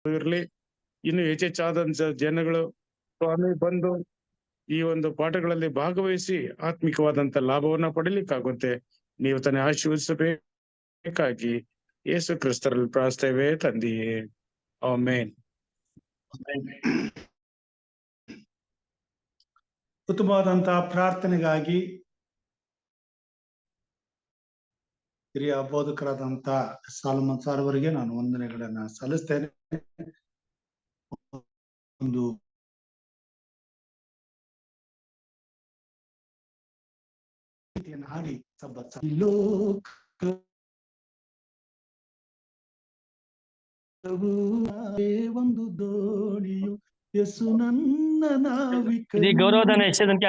ಇರ್ಲಿ. ಇನ್ನು ಹೆಚ್ಚೆಚ್ಚಾದಂತ ಜನಗಳು ಸ್ವಾಮಿ ಬಂದು ಈ ಒಂದು ಪಾಠಗಳಲ್ಲಿ ಭಾಗವಹಿಸಿ ಆತ್ಮಿಕವಾದಂತ ಲಾಭವನ್ನ ಪಡಿಲಿಕ್ಕಾಗುತ್ತೆ. ನೀವು ತಾನೇ ಆಶೀರ್ವದಿಸಬೇಕಾಗಿ ಯೇಸು ಕ್ರಿಸ್ತರಲ್ಲಿ ಪ್ರಾರ್ಥಿಸ್ತೇವೆ ತಂದೆಯೇ, ಆಮೆನ್. ಉತ್ತಮವಾದಂತಹ ಪ್ರಾರ್ಥನೆಗಾಗಿ ಹಿರಿಯ ಬೋಧಕರಾದಂತ ಸಾಲಮನ್ ಸಾರ್ ಅವರಿಗೆ ನಾನು ವಂದನೆಗಳನ್ನ ಸಲ್ಲಿಸ್ತೇನೆ. ಒಂದು ಹಾಡಿ ಒಂದು ದೋಣಿಯು ಯೇಸು ನನ್ನ ನಾವಿಕ ಗೌರವಧನ ಯಶೋಧನ್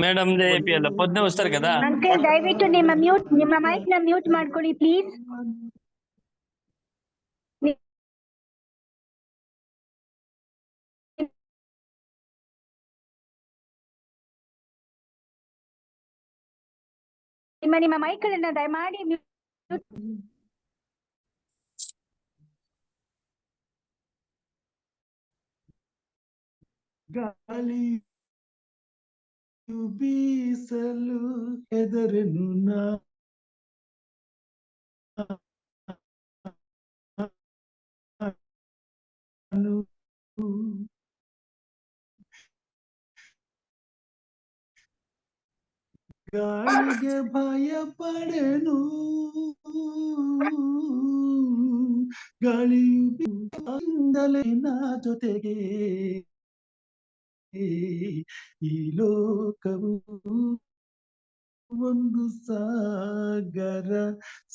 మేడం ఏపీఎల్ పొద్దున వస్తారు కదా. అంకుల్ దయವಿಟ್ಟು ನಿಮ್ಮ ಮೈಕ್ ನ ಮ್ಯೂಟ್ ಮಾಡ್ಕೊಳ್ಳಿ ಪ್ಲೀಸ್. ನಿಮ್ಮ ಮೈಕ್ ಗಳನ್ನ ದಯಮಾಡಿ ಗಾಳಿ ಬೀಸಲು ಹೆದರೆನು ನಾನು, ಗಾಳಿಗೆ ಭಯ ಪಡೆನು, ಗಾಳಿಯಿಂದಲೇ ನಾ ಜೊತೆಗೆ ಈ ಲೋಕವು ಒಂದು ಸಾಗರ,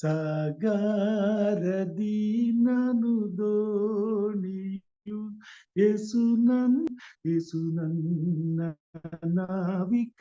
ಸಾಗರದಿ ನಾನು ದೋಣಿಯು ಯೇಸು ನನ್ನ ನಾವಿಕ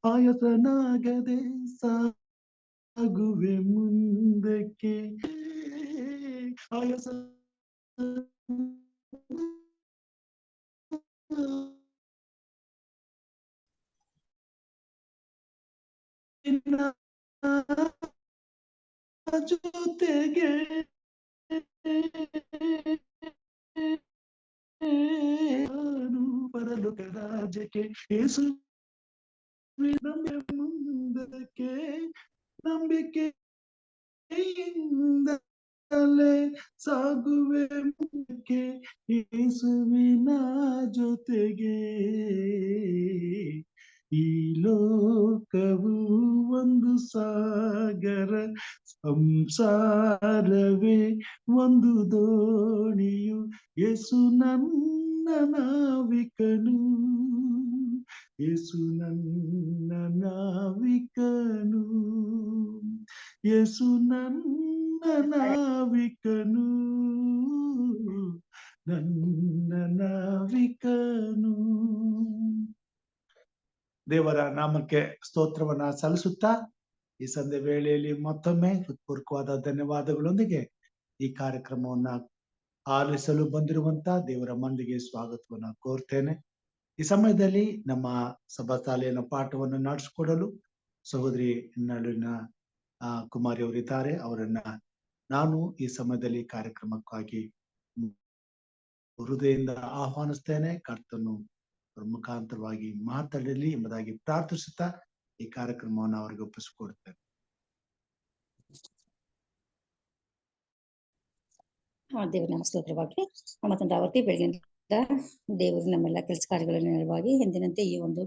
ಆಯತನಾಗದೆ ಸಾಗುವೆ ಮುಂದಕ್ಕೆ, ಆಯಸ ಜೊತೆಗೆ ಪರಲೋಕ ರಾಜ್ಯಕ್ಕೆ ಯೇಸು ಮುಂದಕ್ಕೆ ನಂಬಿಕೆಯಿಂದಲೇ ಸಾಗುವೆ ಮುಂದಕ್ಕೆ ಯೇಸುವಿನ ಜೊತೆಗೆ. ಈ ಲೋಕವು ಒಂದು ಸಾಗರ, ಸಂಸಾರವೇ ಒಂದು ದೋಣಿಯು ಯೇಸು ನನ್ನ ನಾವಿಕನು, ಯೇಸು ನನ್ನ ನಾವಿಕನು, ಯೇಸು ನನ್ನ ನಾವಿಕನು, ನನ್ನ ನಾವಿಕನು. ದೇವರ ನಾಮಕ್ಕೆ ಸ್ತೋತ್ರವನ್ನ ಸಲ್ಲಿಸುತ್ತಾ ಈ ಸಂಧ್ಯೆ ವೇಳೆಯಲ್ಲಿ ಮತ್ತೊಮ್ಮೆ ಹೃತ್ಪೂರ್ವಕವಾದ ಧನ್ಯವಾದಗಳೊಂದಿಗೆ ಈ ಕಾರ್ಯಕ್ರಮವನ್ನ ಆಲಿಸಲು ಬಂದಿರುವಂತ ದೇವರ ಮಂದಿಗೆ ಸ್ವಾಗತವನ್ನ ಕೋರ್ತೇನೆ. ಈ ಸಮಯದಲ್ಲಿ ನಮ್ಮ ಸಭಾಶಾಲೆಯ ಪಾಠವನ್ನು ನಡೆಸಿಕೊಡಲು ಸಹೋದರಿ ನಳಿನ ಕುಮಾರಿ ಅವರಿದ್ದಾರೆ. ಅವರನ್ನ ನಾನು ಈ ಸಮಯದಲ್ಲಿ ಕಾರ್ಯಕ್ರಮಕ್ಕಾಗಿ ಹೃದಯದಿಂದ ಆಹ್ವಾನಿಸ್ತೇನೆ. ಕರ್ತನು ಮುಖಾಂತರವಾಗಿ ಮಾತಾಡಲಿ ಎಂಬುದಾಗಿ ಪ್ರಾರ್ಥಿಸುತ್ತಾ ಈ ಕಾರ್ಯಕ್ರಮವನ್ನು ಅವರಿಗೆ ಒಪ್ಪಿಸಿಕೊಡ್ತೇನೆ. ದೇವರ ನಾಮ ಸ್ತೋತ್ರವಾಗಿ ಮತ್ತೊಂದು ಆವರ್ತಿ ಬೆಳಗಿನಿಂದ ದೇವರು ನಮ್ಮೆಲ್ಲ ಕೆಲಸ ಕಾರ್ಯಗಳ ನೆರವಾಗಿ ಎಂದಿನಂತೆ ಈ ಒಂದು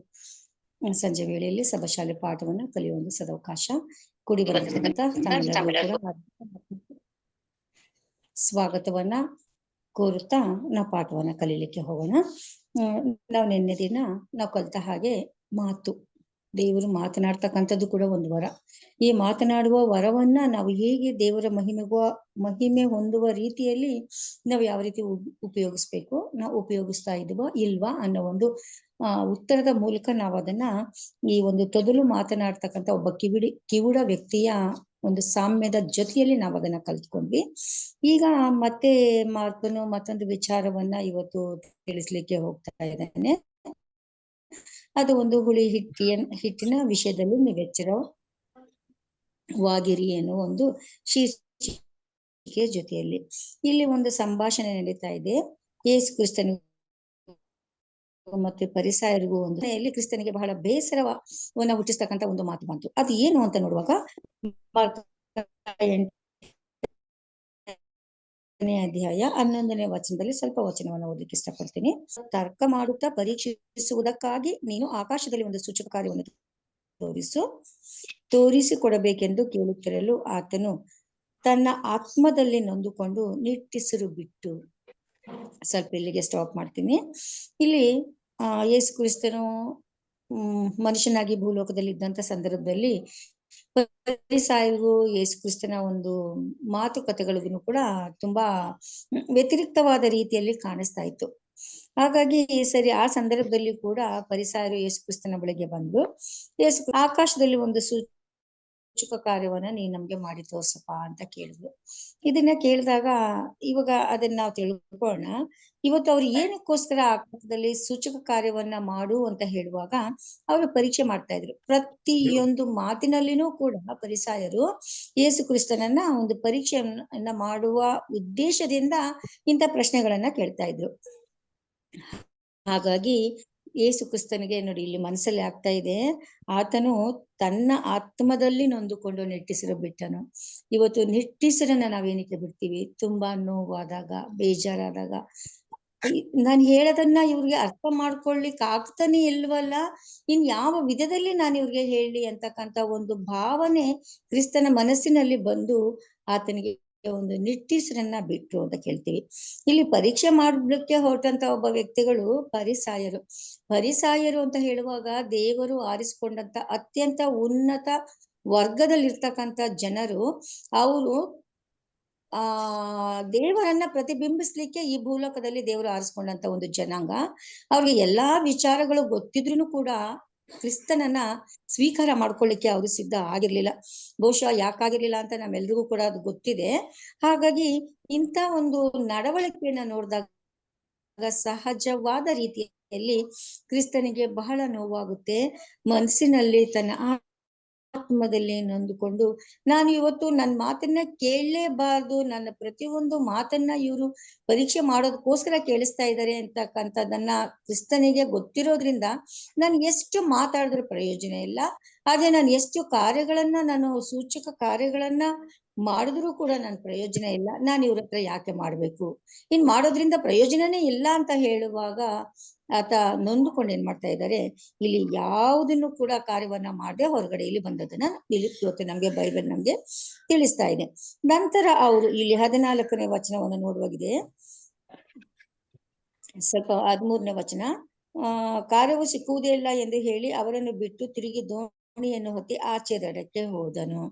ಸಂಜೆ ವೇಳೆಯಲ್ಲಿ ಸಭಾಶಾಲೆ ಪಾಠವನ್ನು ಕಲಿಯುವ ಒಂದು ಸದಾವಕಾಶ ಕೂಡಿ ಬಂದಿರತಕ್ಕಂತ ಸ್ವಾಗತವನ್ನ ಕೋರುತ್ತಾ ನಾವು ಪಾಠವನ್ನ ಕಲೀಲಿಕ್ಕೆ ಹೋಗೋಣ. ನಾವು ನಿನ್ನೆ ದಿನ ನಾವು ಕಲಿತ ಹಾಗೆ ಮಾತು ದೇವರು ಮಾತನಾಡ್ತಕ್ಕಂಥದ್ದು ಕೂಡ ಒಂದು ವರ. ಈ ಮಾತನಾಡುವ ವರವನ್ನ ನಾವು ಹೇಗೆ ದೇವರ ಮಹಿಮೆ ಹೊಂದುವ ರೀತಿಯಲ್ಲಿ ನಾವು ಯಾವ ರೀತಿ ಉಪಯೋಗಿಸ್ಬೇಕು, ನಾವು ಉಪಯೋಗಿಸ್ತಾ ಇದೀವ ಇಲ್ವಾ ಅನ್ನೋ ಒಂದು ಉತ್ತರದ ಮೂಲಕ ನಾವು ಅದನ್ನ ಈ ಒಂದು ತೊದಲು ಮಾತನಾಡ್ತಕ್ಕಂಥ ಒಬ್ಬ ಕಿವುಡ ವ್ಯಕ್ತಿಯ ಒಂದು ಸಾಮ್ಯದ ಜೊತೆಯಲ್ಲಿ ನಾವು ಅದನ್ನ ಕಲ್ತ್ಕೊಂಡ್ವಿ. ಈಗ ಮತ್ತೆ ಮಾರ್ಕನು ಮತ್ತೊಂದು ವಿಚಾರವನ್ನ ಇವತ್ತು ತಿಳಿಸ್ಲಿಕ್ಕೆ ಹೋಗ್ತಾ ಇದ್ದಾನೆ. ಅದು ಒಂದು ಹುಳಿ ಹಿಟ್ಟಿನ ವಿಷಯದಲ್ಲಿ ನೀವು ಎಚ್ಚರವಾಗಿರಿ ಎನ್ನುವ ಒಂದು ಶೀರ್ಷಿಕೆ ಜೊತೆಯಲ್ಲಿ ಇಲ್ಲಿ ಒಂದು ಸಂಭಾಷಣೆ ನಡೀತಾ ಇದೆ. ಯೇಸು ಕ್ರಿಸ್ತನಿಗೂ ಮತ್ತೆ ಪರಿಸಾಯರಿಗೂ ಒಂದು ಕ್ರಿಸ್ತನಿಗೆ ಬಹಳ ಬೇಸರವನ್ನ ಹುಟ್ಟಿಸ್ತಕ್ಕಂಥ ಒಂದು ಮಾತು ಬಂತು. ಅದು ಏನು ಅಂತ ನೋಡುವಾಗ ಅಧ್ಯಾಯ 11ನೇ ವಚನದಲ್ಲಿ ಸ್ವಲ್ಪ ವಚನವನ್ನು ಓದಲಿಕ್ಕೆ ಇಷ್ಟಪಡ್ತೀನಿ. ತರ್ಕ ಮಾಡುತ್ತಾ ಪರೀಕ್ಷಿಸುವುದಕ್ಕಾಗಿ ನೀನು ಆಕಾಶದಲ್ಲಿ ಒಂದು ಸೂಚಕ ಕಾರ್ಯವನ್ನು ತೋರಿಸಿಕೊಡಬೇಕೆಂದು ಕೇಳುತ್ತಿರಲು ಆತನು ತನ್ನ ಆತ್ಮದಲ್ಲಿ ನೊಂದುಕೊಂಡು ನಿಟ್ಟುಸಿರು ಬಿಟ್ಟು. ಸ್ವಲ್ಪ ಇಲ್ಲಿಗೆ ಸ್ಟಾಪ್ ಮಾಡ್ತೀನಿ. ಇಲ್ಲಿ ಯೇಸು ಕ್ರಿಸ್ತನು ಮನುಷ್ಯನಾಗಿ ಭೂಲೋಕದಲ್ಲಿ ಇದ್ದಂತ ಸಂದರ್ಭದಲ್ಲಿ ಫರಿಸಾಯರಿಗೂ ಯೇಸು ಕ್ರಿಸ್ತನ ಒಂದು ಮಾತುಕತೆಗಳಿಗೂ ಕೂಡ ತುಂಬಾ ವ್ಯತಿರಿಕ್ತವಾದ ರೀತಿಯಲ್ಲಿ ಕಾಣಿಸ್ತಾ ಇತ್ತು. ಹಾಗಾಗಿ ಸರಿ ಆ ಸಂದರ್ಭದಲ್ಲಿ ಕೂಡ ಫರಿಸಾಯರು ಯೇಸು ಕ್ರಿಸ್ತನ ಬಳಿಗೆ ಬಂದು ಆಕಾಶದಲ್ಲಿ ಒಂದು ಸೂಚಕ ಕಾರ್ಯವನ್ನ ನೀನ್ ನಮ್ಗೆ ಮಾಡಿ ತೋರ್ಸಪ್ಪ ಅಂತ ಕೇಳಿದ್ರು. ಇದನ್ನ ಕೇಳಿದಾಗ ಇವಾಗ ಅದನ್ನ ನಾವು ತಿಳ್ಕೊಳ್ಳೋಣ. ಇವತ್ತು ಅವ್ರು ಏನಕ್ಕೋಸ್ಕರ ಆಕಾಶದಲ್ಲಿ ಸೂಚಕ ಕಾರ್ಯವನ್ನ ಮಾಡು ಅಂತ ಹೇಳುವಾಗ ಅವರು ಪರೀಕ್ಷೆ ಮಾಡ್ತಾ ಇದ್ರು. ಪ್ರತಿಯೊಂದು ಮಾತಿನಲ್ಲಿನೂ ಕೂಡ ಫರಿಸಾಯರು ಯೇಸು ಕ್ರಿಸ್ತನನ್ನ ಒಂದು ಪರೀಕ್ಷೆಯನ್ನ ಮಾಡುವ ಉದ್ದೇಶದಿಂದ ಇಂಥ ಪ್ರಶ್ನೆಗಳನ್ನ ಕೇಳ್ತಾ ಇದ್ರು. ಹಾಗಾಗಿ ಯೇಸು ಕ್ರಿಸ್ತನಿಗೆ ನೋಡಿ ಇಲ್ಲಿ ಮನಸ್ಸಲ್ಲಿ ಆಗ್ತಾ ಇದೆ, ಆತನು ತನ್ನ ಆತ್ಮದಲ್ಲಿ ನೊಂದುಕೊಂಡು ನಿಟ್ಟುಸಿರು ಬಿಟ್ಟನು. ಇವತ್ತು ನಿಟ್ಟುಸಿರನ್ನ ನಾವೇನಕ್ಕೆ ಬಿಡ್ತೀವಿ? ತುಂಬಾ ನೋವಾದಾಗ, ಬೇಜಾರಾದಾಗ, ನಾನು ಹೇಳೋದನ್ನ ಇವ್ರಿಗೆ ಅರ್ಥ ಮಾಡ್ಕೊಳ್ಲಿಕ್ಕೆ ಆಗ್ತಾನೆ ಇಲ್ವಲ್ಲ, ಇನ್ ಯಾವ ವಿಧದಲ್ಲಿ ನಾನು ಇವ್ರಿಗೆ ಹೇಳಿ ಅಂತಕ್ಕಂಥ ಒಂದು ಭಾವನೆ ಕ್ರಿಸ್ತನ ಮನಸ್ಸಿನಲ್ಲಿ ಬಂದು ಆತನಿಗೆ ಒಂದು ನಿಟ್ಟುಸಿರನ್ನ ಬಿಟ್ರು ಅಂತ ಕೇಳ್ತೀವಿ. ಇಲ್ಲಿ ಪರೀಕ್ಷೆ ಮಾಡ್ಲಿಕ್ಕೆ ಹೊರಟಂತ ಒಬ್ಬ ವ್ಯಕ್ತಿಗಳು ಪರಿಸಾಯರು ಅಂತ ಹೇಳುವಾಗ ದೇವರು ಆರಿಸಿಕೊಂಡಂತ ಅತ್ಯಂತ ಉನ್ನತ ವರ್ಗದಲ್ಲಿರ್ತಕ್ಕಂಥ ಜನರು. ಅವರು ದೇವರನ್ನ ಪ್ರತಿಬಿಂಬಿಸ್ಲಿಕ್ಕೆ ಈ ಭೂಲೋಕದಲ್ಲಿ ದೇವರು ಆರಿಸ್ಕೊಂಡಂತ ಒಂದು ಜನಾಂಗ. ಅವ್ರಿಗೆ ಎಲ್ಲಾ ವಿಚಾರಗಳು ಗೊತ್ತಿದ್ರು ಕೂಡ ಕ್ರಿಸ್ತನನ್ನ ಸ್ವೀಕಾರ ಮಾಡ್ಕೊಳ್ಳಿಕ್ಕೆ ಅವರು ಸಿದ್ಧ ಆಗಿರ್ಲಿಲ್ಲ. ಬಹುಶಃ ಯಾಕಾಗಿರ್ಲಿಲ್ಲ ಅಂತ ನಮ್ಮೆಲ್ರಿಗೂ ಕೂಡ ಅದು ಗೊತ್ತಿದೆ. ಹಾಗಾಗಿ ಇಂಥ ಒಂದು ನಡವಳಿಕೆಯನ್ನ ನೋಡಿದಾಗ ಸಹಜವಾದ ರೀತಿಯಲ್ಲಿ ಕ್ರಿಸ್ತನಿಗೆ ಬಹಳ ನೋವಾಗುತ್ತೆ. ಮನಸ್ಸಿನಲ್ಲಿ ತನ್ನ ಆತ್ಮದಲ್ಲಿ ನೊಂದುಕೊಂಡು ನಾನು ಇವತ್ತು ನನ್ನ ಮಾತನ್ನ ಕೇಳಲೇಬಾರ್ದು, ನನ್ನ ಪ್ರತಿಯೊಂದು ಮಾತನ್ನ ಇವರು ಪರೀಕ್ಷೆ ಮಾಡೋದಕ್ಕೋಸ್ಕರ ಕೇಳಿಸ್ತಾ ಇದ್ದಾರೆ ಅಂತಕ್ಕಂಥದ್ದನ್ನ ಕ್ರಿಸ್ತನಿಗೆ ಗೊತ್ತಿರೋದ್ರಿಂದ ನಾನು ಎಷ್ಟು ಮಾತಾಡಿದ್ರು ಪ್ರಯೋಜನ ಇಲ್ಲ. ಆದ್ರೆ ನಾನು ಎಷ್ಟು ನಾನು ಸೂಚಕ ಕಾರ್ಯಗಳನ್ನ ಮಾಡಿದ್ರು ಕೂಡ ನನ್ ಪ್ರಯೋಜನ ಇಲ್ಲ. ನಾನು ಇವ್ರ ಹತ್ರ ಯಾಕೆ ಮಾಡ್ಬೇಕು, ಇನ್ ಮಾಡೋದ್ರಿಂದ ಪ್ರಯೋಜನನೇ ಇಲ್ಲ ಅಂತ ಹೇಳುವಾಗ ಆತ ನೊಂದುಕೊಂಡು ಏನ್ ಮಾಡ್ತಾ ಇದ್ದಾರೆ, ಇಲ್ಲಿ ಯಾವುದನ್ನು ಕೂಡ ಕಾರ್ಯವನ್ನ ಮಾಡದೆ ಹೊರಗಡೆ ಇಲ್ಲಿ ಬಂದದನ್ನ ಇಲ್ಲಿ ಇವತ್ತು ನಮ್ಗೆ ಬೈಬಲ್ ನಮ್ಗೆ ತಿಳಿಸ್ತಾ ಇದೆ. ನಂತರ ಅವರು ಇಲ್ಲಿ 14ನೇ ವಚನವನ್ನು ನೋಡುವಾಗಿದೆ. ಸ್ವಲ್ಪ 13ನೇ ವಚನ, ಕಾರ್ಯವು ಸಿಕ್ಕುವುದೇ ಇಲ್ಲ ಎಂದು ಹೇಳಿ ಅವರನ್ನು ಬಿಟ್ಟು ತಿರುಗಿ ದೋಣಿಯನ್ನು ಹೊತ್ತಿ ಆಚೆ ದಡಕ್ಕೆ ಹೋದನು.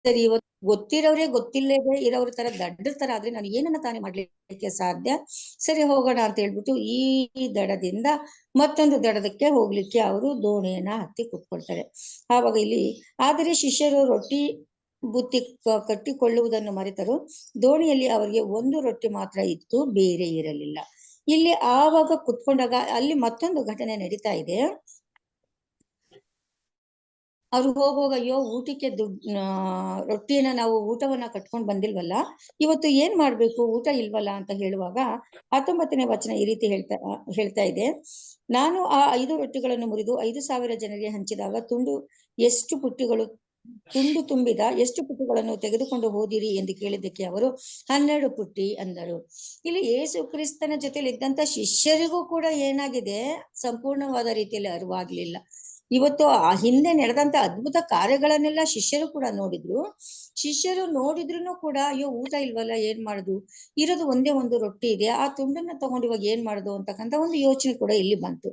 ಸರಿ, ಇವತ್ತು ಗೊತ್ತಿರೋರೇ ಗೊತ್ತಿಲ್ಲದೆ ಇರೋರ ತರ ದಡ್ಡರ ತರ ಆದ್ರೆ ನಾನು ಏನನ್ನ ತಾನೇ ಮಾಡ್ಲಿಕ್ಕೆ ಸಾಧ್ಯ? ಸರಿ ಹೋಗೋಣ ಅಂತ ಹೇಳ್ಬಿಟ್ಟು ಈ ದಡದಿಂದ ಮತ್ತೊಂದು ದಡದಕ್ಕೆ ಹೋಗ್ಲಿಕ್ಕೆ ಅವರು ದೋಣಿಯನ್ನ ಹತ್ತಿ ಕೂತ್ಕೊಳ್ತಾರೆ. ಆವಾಗ ಇಲ್ಲಿ ಆದರೆ ಶಿಷ್ಯರು ರೊಟ್ಟಿ ಬುತ್ತಿ ಕಟ್ಟಿಕೊಳ್ಳುವುದನ್ನು ಮರೆತರು. ದೋಣಿಯಲ್ಲಿ ಅವರಿಗೆ ಒಂದು ರೊಟ್ಟಿ ಮಾತ್ರ ಇತ್ತು, ಬೇರೆ ಇರಲಿಲ್ಲ. ಇಲ್ಲಿ ಆವಾಗ ಕುತ್ಕೊಂಡಾಗ ಅಲ್ಲಿ ಮತ್ತೊಂದು ಘಟನೆ ನಡೀತಾ ಇದೆ. ಅವ್ರು ಹೋಗುವಾಗ ಅಯ್ಯೋ ಊಟಕ್ಕೆ ರೊಟ್ಟಿಯನ್ನ ನಾವು ಊಟವನ್ನ ಕಟ್ಕೊಂಡ್ ಬಂದಿಲ್ವಲ್ಲ, ಇವತ್ತು ಏನ್ ಮಾಡ್ಬೇಕು, ಊಟ ಇಲ್ವಲ್ಲ ಅಂತ ಹೇಳುವಾಗ 19ನೇ ವಚನ ಈ ರೀತಿ ಹೇಳ್ತಾ ಇದೆ. ನಾನು ಆ 5 ರೊಟ್ಟಿಗಳನ್ನು ಮುರಿದು 5,000 ಜನರಿಗೆ ಹಂಚಿದಾಗ ತುಂಡು ತುಂಬಿದ ಎಷ್ಟು ಪುಟ್ಟಿಗಳನ್ನು ತೆಗೆದುಕೊಂಡು ಹೋದಿರಿ ಎಂದು ಕೇಳಿದ್ದಕ್ಕೆ ಅವರು 12 ಪುಟ್ಟಿ ಅಂದರು. ಇಲ್ಲಿ ಯೇಸು ಕ್ರಿಸ್ತನ ಜೊತೆಲಿ ಇದ್ದಂತ ಶಿಷ್ಯರಿಗೂ ಕೂಡ ಏನಾಗಿದೆ, ಸಂಪೂರ್ಣವಾದ ರೀತಿಯಲ್ಲಿ ಅರಿವಾಗ್ಲಿಲ್ಲ. ಇವತ್ತು ಆ ಹಿಂದೆ ನಡೆದಂತ ಅದ್ಭುತ ಕಾರ್ಯಗಳನ್ನೆಲ್ಲ ಶಿಷ್ಯರು ಕೂಡ ನೋಡಿದ್ರು. ಶಿಷ್ಯರು ನೋಡಿದ್ರು ಕೂಡ ಅಯ್ಯೋ ಊಟ ಇಲ್ವಲ್ಲ, ಏನ್ ಮಾಡುದು, ಇರೋದು ಒಂದೇ ಒಂದು ರೊಟ್ಟಿ ಇದೆ, ಆ ತುಂಡನ್ನ ತಗೊಂಡು ಇವಾಗ ಏನ್ ಮಾಡುದು ಅಂತಕ್ಕಂಥ ಒಂದು ಯೋಚನೆ ಕೂಡ ಇಲ್ಲಿ ಬಂತು.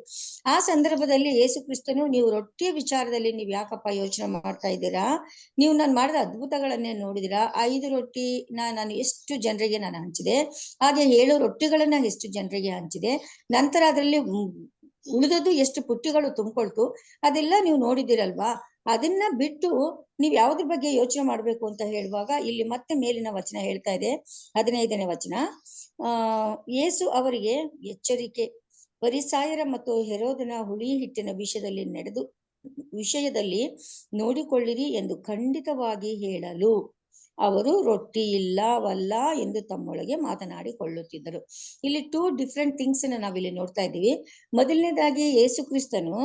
ಆ ಸಂದರ್ಭದಲ್ಲಿ ಯೇಸು ಕ್ರಿಸ್ತನು, ನೀವು ರೊಟ್ಟಿಯ ವಿಚಾರದಲ್ಲಿ ನೀವ್ ಯಾಕಪ್ಪ ಯೋಚನೆ ಮಾಡ್ತಾ ಇದ್ದೀರಾ? ನೀವು ನಾನು ಮಾಡಿದ ಅದ್ಭುತಗಳನ್ನೇ ನೋಡಿದಿರಾ? 5 ರೊಟ್ಟಿನ ನಾನು ಎಷ್ಟು ಜನರಿಗೆ ನಾನು ಹಂಚಿದೆ, ಹಾಗೆ 7 ರೊಟ್ಟಿಗಳನ್ನ ಎಷ್ಟು ಜನರಿಗೆ ಹಂಚಿದೆ, ನಂತರ ಅದರಲ್ಲಿ ಉಳಿದದ್ದು ಎಷ್ಟು ಪುಟ್ಟಿಗಳು ತುಂಬಿಕೊಳ್ತು, ಅದೆಲ್ಲ ನೀವು ನೋಡಿದಿರಲ್ವಾ? ಅದನ್ನ ಬಿಟ್ಟು ನೀವ್ ಯಾವ್ದ್ರ ಬಗ್ಗೆ ಯೋಚನೆ ಮಾಡ್ಬೇಕು ಅಂತ ಹೇಳುವಾಗ ಇಲ್ಲಿ ಮತ್ತೆ ಮೇಲಿನ ವಚನ ಹೇಳ್ತಾ ಇದೆ, 15ನೇ ವಚನ. ಯೇಸು ಅವರಿಗೆ ಎಚ್ಚರಿಕೆ, ಫರಿಸಾಯರ ಮತ್ತು ಹೆರೋದನ ಹುಳಿ ಹಿಟ್ಟಿನ ವಿಷಯದಲ್ಲಿ ನೋಡಿಕೊಳ್ಳಿರಿ ಎಂದು ಖಂಡಿತವಾಗಿ ಹೇಳಲು ಅವರು ರೊಟ್ಟಿ ಇಲ್ಲವಲ್ಲ ಎಂದು ತಮ್ಮೊಳಗೆ ಮಾತನಾಡಿಕೊಳ್ಳುತ್ತಿದ್ದರು. ಇಲ್ಲಿ 2 ಡಿಫ್ರೆಂಟ್ ಥಿಂಗ್ಸ್ ನಾವಿಲ್ಲಿ ನೋಡ್ತಾ ಇದ್ದೀವಿ. ಮೊದಲನೇದಾಗಿ ಯೇಸು ಕ್ರಿಸ್ತನು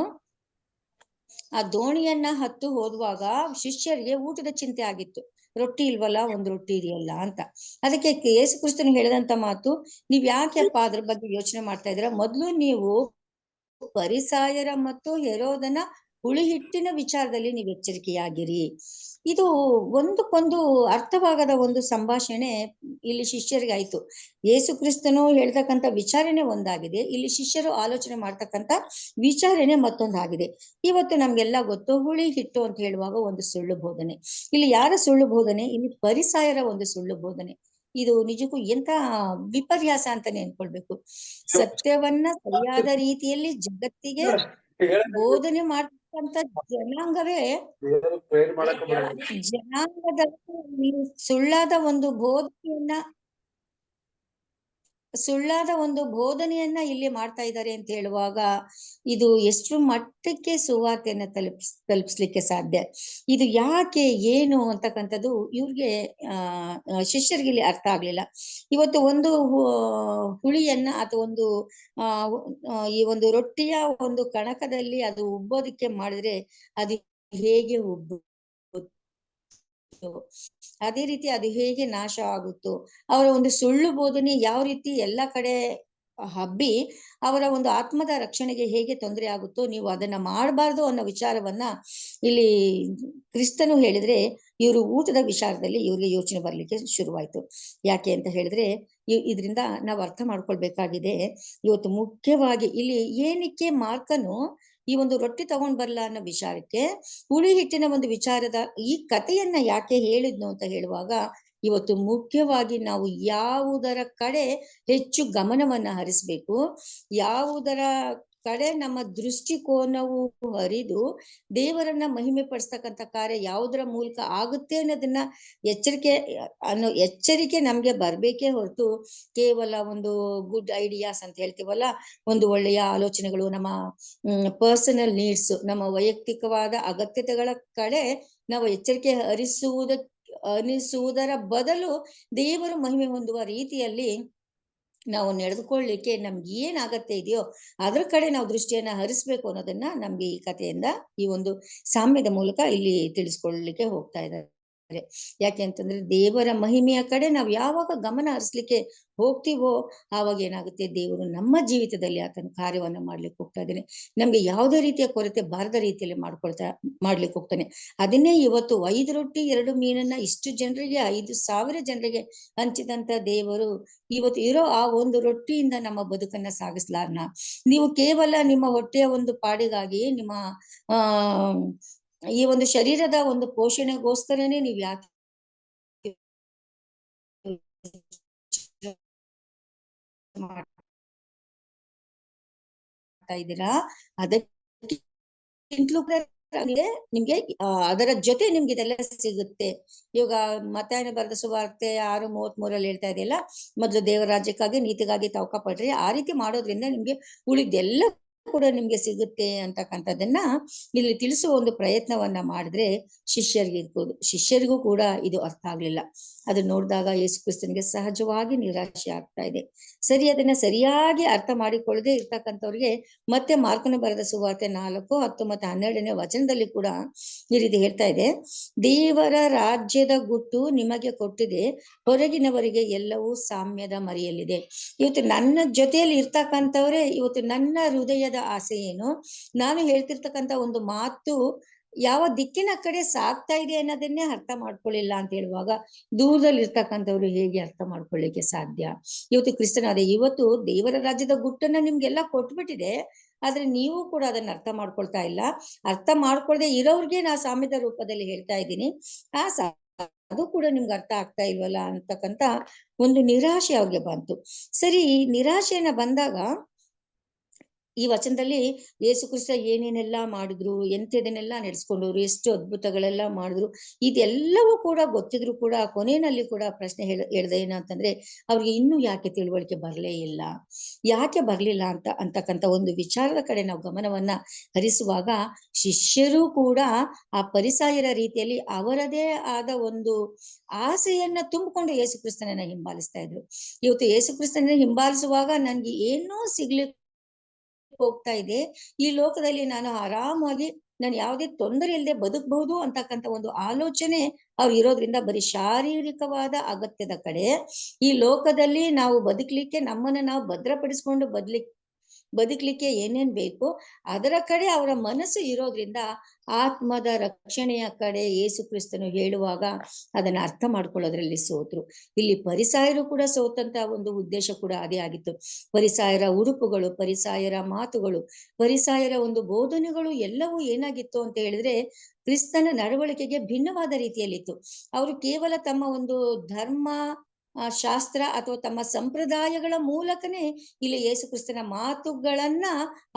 ಆ ದೋಣಿಯನ್ನ ಹತ್ತು ಹೋಗುವಾಗ ಶಿಷ್ಯರಿಗೆ ಊಟದ ಚಿಂತೆ ಆಗಿತ್ತು. ರೊಟ್ಟಿ ಇಲ್ವಲ್ಲ, ಒಂದು ರೊಟ್ಟಿ ಇದೆಯಲ್ಲ ಅಂತ. ಅದಕ್ಕೆ ಯೇಸು ಕ್ರಿಸ್ತನು ಹೇಳಿದಂತ ಮಾತು, ನೀವ್ ಯಾಕೆಪ್ಪ ಅದ್ರ ಬಗ್ಗೆ ಯೋಚನೆ ಮಾಡ್ತಾ ಇದ್ದೀರಾ? ಮೊದ್ಲು ನೀವು ಫರಿಸಾಯರ ಮತ್ತು ಹೆರೋದನ ಹುಳಿ ಹಿಟ್ಟಿನ ವಿಚಾರದಲ್ಲಿ ನೀವು ಎಚ್ಚರಿಕೆಯಾಗಿರಿ. ಇದು ಒಂದಕ್ಕೊಂದು ಅರ್ಥವಾಗದ ಒಂದು ಸಂಭಾಷಣೆ ಇಲ್ಲಿ ಶಿಷ್ಯರಿಗೆ ಆಯ್ತು. ಯೇಸು ಕ್ರಿಸ್ತನು ಹೇಳ್ತಕ್ಕಂಥ ವಿಚಾರಣೆ ಒಂದಾಗಿದೆ, ಇಲ್ಲಿ ಶಿಷ್ಯರು ಆಲೋಚನೆ ಮಾಡ್ತಕ್ಕಂಥ ವಿಚಾರಣೆ ಮತ್ತೊಂದಾಗಿದೆ. ಇವತ್ತು ನಮ್ಗೆಲ್ಲ ಗೊತ್ತು, ಹುಳಿ ಹಿಟ್ಟು ಅಂತ ಹೇಳುವಾಗ ಒಂದು ಸುಳ್ಳು ಬೋಧನೆ. ಇಲ್ಲಿ ಯಾರ ಸುಳ್ಳು ಬೋಧನೆ? ಇಲ್ಲಿ ಫರಿಸಾಯರ ಒಂದು ಸುಳ್ಳು ಬೋಧನೆ. ಇದು ನಿಜಕ್ಕೂ ಎಂತ ವಿಪರ್ಯಾಸ ಅಂತಾನೆ ಅನ್ಕೊಳ್ಬೇಕು. ಸತ್ಯವನ್ನ ಸರಿಯಾದ ರೀತಿಯಲ್ಲಿ ಜಗತ್ತಿಗೆ ಬೋಧನೆ ಮಾಡ್ತಕ್ಕಂಥ ಜನಾಂಗವೇ ಜನಾಂಗದಲ್ಲಿ ಸುಳ್ಳಾದ ಒಂದು ಬೋಧನೆಯನ್ನ ಇಲ್ಲಿ ಮಾಡ್ತಾ ಇದ್ದಾರೆ ಅಂತ ಹೇಳುವಾಗ ಇದು ಎಷ್ಟು ಮಟ್ಟಕ್ಕೆ ಸುವಾರ್ತೆಯನ್ನ ತಲುಪಿಸ್ಲಿಕ್ಕೆ ಸಾಧ್ಯ? ಇದು ಯಾಕೆ, ಏನು ಅಂತಕ್ಕಂಥದ್ದು ಇವ್ರಿಗೆ ಶಿಷ್ಯರಿಗೆ ಇಲ್ಲಿ ಅರ್ಥ ಆಗ್ಲಿಲ್ಲ. ಇವತ್ತು ಒಂದು ಹುಳಿಯನ್ನ ಅಥವಾ ಒಂದು ಈ ಒಂದು ರೊಟ್ಟಿಯ ಒಂದು ಕಣಕದಲ್ಲಿ ಅದು ಉಬ್ಬೋದಕ್ಕೆ ಮಾಡಿದ್ರೆ ಅದು ಹೇಗೆ ಅದೇ ರೀತಿ ಅದು ಹೇಗೆ ನಾಶ ಆಗುತ್ತೋ, ಅವರ ಒಂದು ಸುಳ್ಳು ಬೋಧನೆ ಯಾವ ರೀತಿ ಎಲ್ಲ ಕಡೆ ಹಬ್ಬಿ ಅವರ ಒಂದು ಆತ್ಮದ ರಕ್ಷಣೆಗೆ ಹೇಗೆ ತೊಂದರೆ ಆಗುತ್ತೋ, ನೀವು ಅದನ್ನ ಮಾಡಬಾರ್ದು ಅನ್ನೋ ವಿಚಾರವನ್ನ ಇಲ್ಲಿ ಕ್ರಿಸ್ತನು ಹೇಳಿದ್ರೆ, ಇವರು ಊಟದ ವಿಚಾರದಲ್ಲಿ ಇವ್ರಿಗೆ ಯೋಚನೆ ಬರ್ಲಿಕ್ಕೆ ಶುರುವಾಯ್ತು. ಯಾಕೆ ಅಂತ ಹೇಳಿದ್ರೆ, ಇದರಿಂದ ನಾವು ಅರ್ಥ ಮಾಡ್ಕೊಳ್ಬೇಕಾಗಿದೆ, ಇವತ್ತು ಮುಖ್ಯವಾಗಿ ಇಲ್ಲಿ ಏನಕ್ಕೆ ಮಾರ್ಕನು ಈ ಒಂದು ರೊಟ್ಟಿ ತಗೊಂಡ್ ಬರಲ್ಲ ಅನ್ನೋ ವಿಚಾರಕ್ಕೆ, ಹುಳಿ ಹಿಟ್ಟಿನ ಒಂದು ವಿಚಾರದ ಈ ಕಥೆಯನ್ನ ಯಾಕೆ ಹೇಳಿದ್ನು ಅಂತ ಹೇಳುವಾಗ, ಇವತ್ತು ಮುಖ್ಯವಾಗಿ ನಾವು ಯಾವುದರ ಕಡೆ ಹೆಚ್ಚು ಗಮನವನ್ನ ಹರಿಸ್ಬೇಕು, ಯಾವುದರ ಕಡೆ ನಮ್ಮ ದೃಷ್ಟಿಕೋನವು ಹರಿದು ದೇವರನ್ನ ಮಹಿಮೆ ಪಡಿಸ್ತಕ್ಕಂಥ ಕಾರ್ಯ ಯಾವುದರ ಮೂಲಕ ಆಗುತ್ತೆ ಅನ್ನೋದನ್ನ ಎಚ್ಚರಿಕೆ ನಮ್ಗೆ ಬರ್ಬೇಕೇ ಹೊರತು, ಕೇವಲ ಒಂದು ಗುಡ್ ಐಡಿಯಾಸ್ ಅಂತ ಹೇಳ್ತೀವಲ್ಲ, ಒಂದು ಒಳ್ಳೆಯ ಆಲೋಚನೆಗಳು, ನಮ್ಮ ಪರ್ಸನಲ್ ನೀಡ್ಸ್, ನಮ್ಮ ವೈಯಕ್ತಿಕವಾದ ಅಗತ್ಯತೆಗಳ ಕಡೆ ನಾವು ಎಚ್ಚರಿಕೆ ಹರಿಸುವುದರ ಬದಲು ದೇವರು ಮಹಿಮೆ ಹೊಂದುವ ರೀತಿಯಲ್ಲಿ ನಾವು ನಡೆದುಕೊಳ್ಳಿಕ್ಕೆ ನಮ್ಗೆ ಏನ್ ಅಗತ್ಯ ಇದೆಯೋ ಅದ್ರ ಕಡೆ ನಾವು ದೃಷ್ಟಿಯನ್ನ ಹರಿಸ್ಬೇಕು ಅನ್ನೋದನ್ನ ನಮ್ಗೆ ಈ ಕಥೆಯಿಂದ, ಈ ಒಂದು ಸಾಮ್ಯದ ಮೂಲಕ ಇಲ್ಲಿ ತಿಳಿಸ್ಕೊಳ್ಳಲಿಕ್ಕೆ ಹೋಗ್ತಾ ಇದ್ದಾರೆ. ಯಾಕೆ ಅಂತಂದ್ರೆ, ದೇವರ ಮಹಿಮೆಯ ಕಡೆ ನಾವು ಯಾವಾಗ ಗಮನ ಹರಿಸ್ಲಿಕ್ಕೆ ಹೋಗ್ತೀವೋ ಆವಾಗ ಏನಾಗುತ್ತೆ, ದೇವರು ನಮ್ಮ ಜೀವಿತದಲ್ಲಿ ಆತನ ಕಾರ್ಯವನ್ನ ಮಾಡ್ಲಿಕ್ಕೆ ಹೋಗ್ತಾ ಇದ್ದಾನೆ. ನಮ್ಗೆ ಯಾವುದೇ ರೀತಿಯ ಕೊರತೆ ಬಾರದ ರೀತಿಯಲ್ಲಿ ಮಾಡ್ಲಿಕ್ಕೆ ಹೋಗ್ತಾನೆ. ಅದನ್ನೇ ಇವತ್ತು 5 ರೊಟ್ಟಿ 2 ಮೀನನ್ನ ಇಷ್ಟು ಜನರಿಗೆ, 5,000 ಜನರಿಗೆ ಹಂಚಿದಂತ ದೇವರು ಇವತ್ತು ಇರೋ ಆ ಒಂದು ರೊಟ್ಟಿಯಿಂದ ನಮ್ಮ ಬದುಕನ್ನ ಸಾಗಿಸ್ಲಾರ್ನ, ನೀವು ಕೇವಲ ನಿಮ್ಮ ಹೊಟ್ಟೆಯ ಒಂದು ಪಾಡಿಗಾಗಿ, ನಿಮ್ಮ ಈ ಒಂದು ಶರೀರದ ಒಂದು ಪೋಷಣೆಗೋಸ್ಕರನೇ ನೀವ್ ಯಾಕೆ ಮಾಡ್ತಾ ಇದ್ದೀರಾ? ಅದಕ್ಕಿಂತಲೂ ನಿಮ್ಗೆ ಅದರ ಜೊತೆ ನಿಮ್ಗೆ ಇದೆಲ್ಲ ಸಿಗುತ್ತೆ. ಇವಾಗ ಮತ್ತಾಯನ ಬರೆದ ಸುವಾರ್ತೆ 6:33 ಹೇಳ್ತಾ ಇದೆಯಲ್ಲ, ಮೊದಲು ದೇವರ ರಾಜ್ಯಕ್ಕಾಗಿ ನೀತಿಗಾಗಿ ತವಕ ಪಡ್ರಿ, ಆ ರೀತಿ ಮಾಡೋದ್ರಿಂದ ನಿಮ್ಗೆ ಉಳಿದೆಲ್ಲ ಕೂಡ ನಿಮ್ಗೆ ಸಿಗುತ್ತೆ ಅಂತಕ್ಕಂಥದ್ದನ್ನ ಇಲ್ಲಿ ತಿಳಿಸುವ ಒಂದು ಪ್ರಯತ್ನವನ್ನ ಮಾಡಿದ್ರೆ ಶಿಷ್ಯರಿಗೂ ಕೂಡ ಇದು ಅರ್ಥ ಆಗ್ಲಿಲ್ಲ. ಅದನ್ನ ನೋಡಿದಾಗ ಯೇಸು ಕ್ರಿಸ್ತನಿಗೆ ಸಹಜವಾಗಿ ನಿರಾಶೆ ಆಗ್ತಾ ಇದೆ. ಅದನ್ನ ಸರಿಯಾಗಿ ಅರ್ಥ ಮಾಡಿಕೊಳ್ಳದೆ ಇರ್ತಕ್ಕಂಥವ್ರಿಗೆ ಮತ್ತೆ ಮಾರ್ಕನ ಬರೆದ ಸುವಾರ್ತೆ 4, 10 ಮತ್ತು 12ನೇ ವಚನದಲ್ಲಿ ಕೂಡ ಈ ರೀತಿ ಹೇಳ್ತಾ ಇದೆ, ದೇವರ ರಾಜ್ಯದ ಗುಟ್ಟು ನಿಮಗೆ ಕೊಟ್ಟಿದೆ, ಹೊರಗಿನವರಿಗೆ ಎಲ್ಲವೂ ಸಾಮ್ಯದ ಮರೆಯಲ್ಲಿದೆ. ಇವತ್ತು ನನ್ನ ಜೊತೆಯಲ್ಲಿ ಇರ್ತಕ್ಕಂಥವ್ರೆ ಇವತ್ತು ನನ್ನ ಹೃದಯದ ಸಮಯದ ಆಸೆ ಏನು, ನಾನು ಹೇಳ್ತಿರ್ತಕ್ಕಂಥ ಒಂದು ಮಾತು ಯಾವ ದಿಕ್ಕಿನ ಕಡೆ ಸಾಗ್ತಾ ಇದೆ ಅನ್ನೋದನ್ನೇ ಅರ್ಥ ಮಾಡ್ಕೊಳ್ಳಿಲ್ಲ ಅಂತ ಹೇಳುವಾಗ ದೂರದಲ್ಲಿ ಇರ್ತಕ್ಕಂಥವ್ರು ಹೇಗೆ ಅರ್ಥ ಮಾಡ್ಕೊಳ್ಳಿಕ್ಕೆ ಸಾಧ್ಯ? ಇವತ್ತು ಕ್ರಿಸ್ತನಾದ ಇವತ್ತು ದೇವರ ರಾಜ್ಯದ ಗುಟ್ಟನ್ನ ನಿಮ್ಗೆಲ್ಲ ಕೊಟ್ಬಿಟ್ಟಿದೆ, ಆದ್ರೆ ನೀವು ಕೂಡ ಅದನ್ನ ಅರ್ಥ ಮಾಡ್ಕೊಳ್ತಾ ಇಲ್ಲ. ಅರ್ಥ ಮಾಡ್ಕೊಳ್ದೆ ಇರೋರ್ಗೆ ನಾ ಸಾಮ್ಯದ ರೂಪದಲ್ಲಿ ಹೇಳ್ತಾ ಇದ್ದೀನಿ. ಅದು ಕೂಡ ನಿಮ್ಗೆ ಅರ್ಥ ಆಗ್ತಾ ಇಲ್ವಲ್ಲ ಅಂತಕ್ಕಂತ ಒಂದು ನಿರಾಶೆ ಅವ್ರಿಗೆ ಬಂತು. ಸರಿ, ನಿರಾಶೆಯನ್ನ ಬಂದಾಗ ಈ ವಚನದಲ್ಲಿ ಯೇಸು ಕ್ರಿಸ್ತ ಏನೇನೆಲ್ಲ ಮಾಡಿದ್ರು, ಎಂಥದನ್ನೆಲ್ಲ ನಡೆಸ್ಕೊಂಡವ್ರು, ಎಷ್ಟು ಅದ್ಭುತಗಳೆಲ್ಲ ಮಾಡಿದ್ರು, ಇದೆಲ್ಲವೂ ಕೂಡ ಗೊತ್ತಿದ್ರು ಕೂಡ ಕೊನೆಯಲ್ಲಿ ಕೂಡ ಪ್ರಶ್ನೆ ಹೇಳ್ದೆ ಏನಂತಂದ್ರೆ ಅವ್ರಿಗೆ ಇನ್ನೂ ಯಾಕೆ ತಿಳುವಳಿಕೆ ಬರಲೇ ಇಲ್ಲ, ಯಾಕೆ ಬರ್ಲಿಲ್ಲ ಅಂತಕ್ಕಂಥ ಒಂದು ವಿಚಾರದ ಕಡೆ ನಾವು ಗಮನವನ್ನ ಹರಿಸುವಾಗ ಶಿಷ್ಯರು ಕೂಡ ಆ ಪರಿಸಾಯರ ರೀತಿಯಲ್ಲಿ ಅವರದೇ ಆದ ಒಂದು ಆಸೆಯನ್ನ ತುಂಬಿಕೊಂಡು ಯೇಸು ಕ್ರಿಸ್ತನನ್ನ ಹಿಂಬಾಲಿಸ್ತಾ ಇದ್ರು. ಇವತ್ತು ಯೇಸು ಕ್ರಿಸ್ತನನ್ನ ಹಿಂಬಾಲಿಸುವಾಗ ನನ್ಗೆ ಏನೋ ಸಿಗ್ಲಿಕ್ಕೆ ಹೋಗ್ತಾ ಇದೆ, ಈ ಲೋಕದಲ್ಲಿ ನಾನು ಆರಾಮಾಗಿ ನಾನು ಯಾವುದೇ ತೊಂದರೆ ಇಲ್ಲದೆ ಬದುಕಬಹುದು ಅಂತಕ್ಕಂಥ ಒಂದು ಆಲೋಚನೆ ಅವ್ರು ಇರೋದ್ರಿಂದ ಬರೀ ಶಾರೀರಿಕವಾದ ಅಗತ್ಯದ ಕಡೆ, ಈ ಲೋಕದಲ್ಲಿ ನಾವು ಬದುಕಲಿಕ್ಕೆ ನಮ್ಮನ್ನ ನಾವು ಭದ್ರಪಡಿಸ್ಕೊಂಡು ಬದುಕಲಿಕ್ಕೆ ಏನೇನ್ ಬೇಕು ಅದರ ಕಡೆ ಅವರ ಮನಸ್ಸು ಇರೋದ್ರಿಂದ ಆತ್ಮದ ರಕ್ಷಣೆಯ ಕಡೆ ಯೇಸು ಕ್ರಿಸ್ತನು ಹೇಳುವಾಗ ಅದನ್ನ ಅರ್ಥ ಮಾಡ್ಕೊಳ್ಳೋದ್ರಲ್ಲಿ ಸೋತ್ರು. ಇಲ್ಲಿ ಪರಿಸಾಯರು ಕೂಡ ಸೋತಂತ ಒಂದು ಉದ್ದೇಶ ಕೂಡ ಅದೇ ಆಗಿತ್ತು. ಪರಿಸಾಯರ ಉಡುಪುಗಳು, ಪರಿಸಾಯರ ಮಾತುಗಳು, ಪರಿಸಾಯರ ಒಂದು ಬೋಧನೆಗಳು ಎಲ್ಲವೂ ಏನಾಗಿತ್ತು ಅಂತ ಹೇಳಿದ್ರೆ ಕ್ರಿಸ್ತನ ನಡವಳಿಕೆಗೆ ಭಿನ್ನವಾದ ರೀತಿಯಲ್ಲಿತ್ತು. ಅವರು ಕೇವಲ ತಮ್ಮ ಒಂದು ಧರ್ಮ ಶಾಸ್ತ್ರ ಅಥವಾ ತಮ್ಮ ಸಂಪ್ರದಾಯಗಳ ಮೂಲಕನೇ ಇಲ್ಲಿ ಯೇಸು ಕ್ರಿಸ್ತನ ಮಾತುಗಳನ್ನ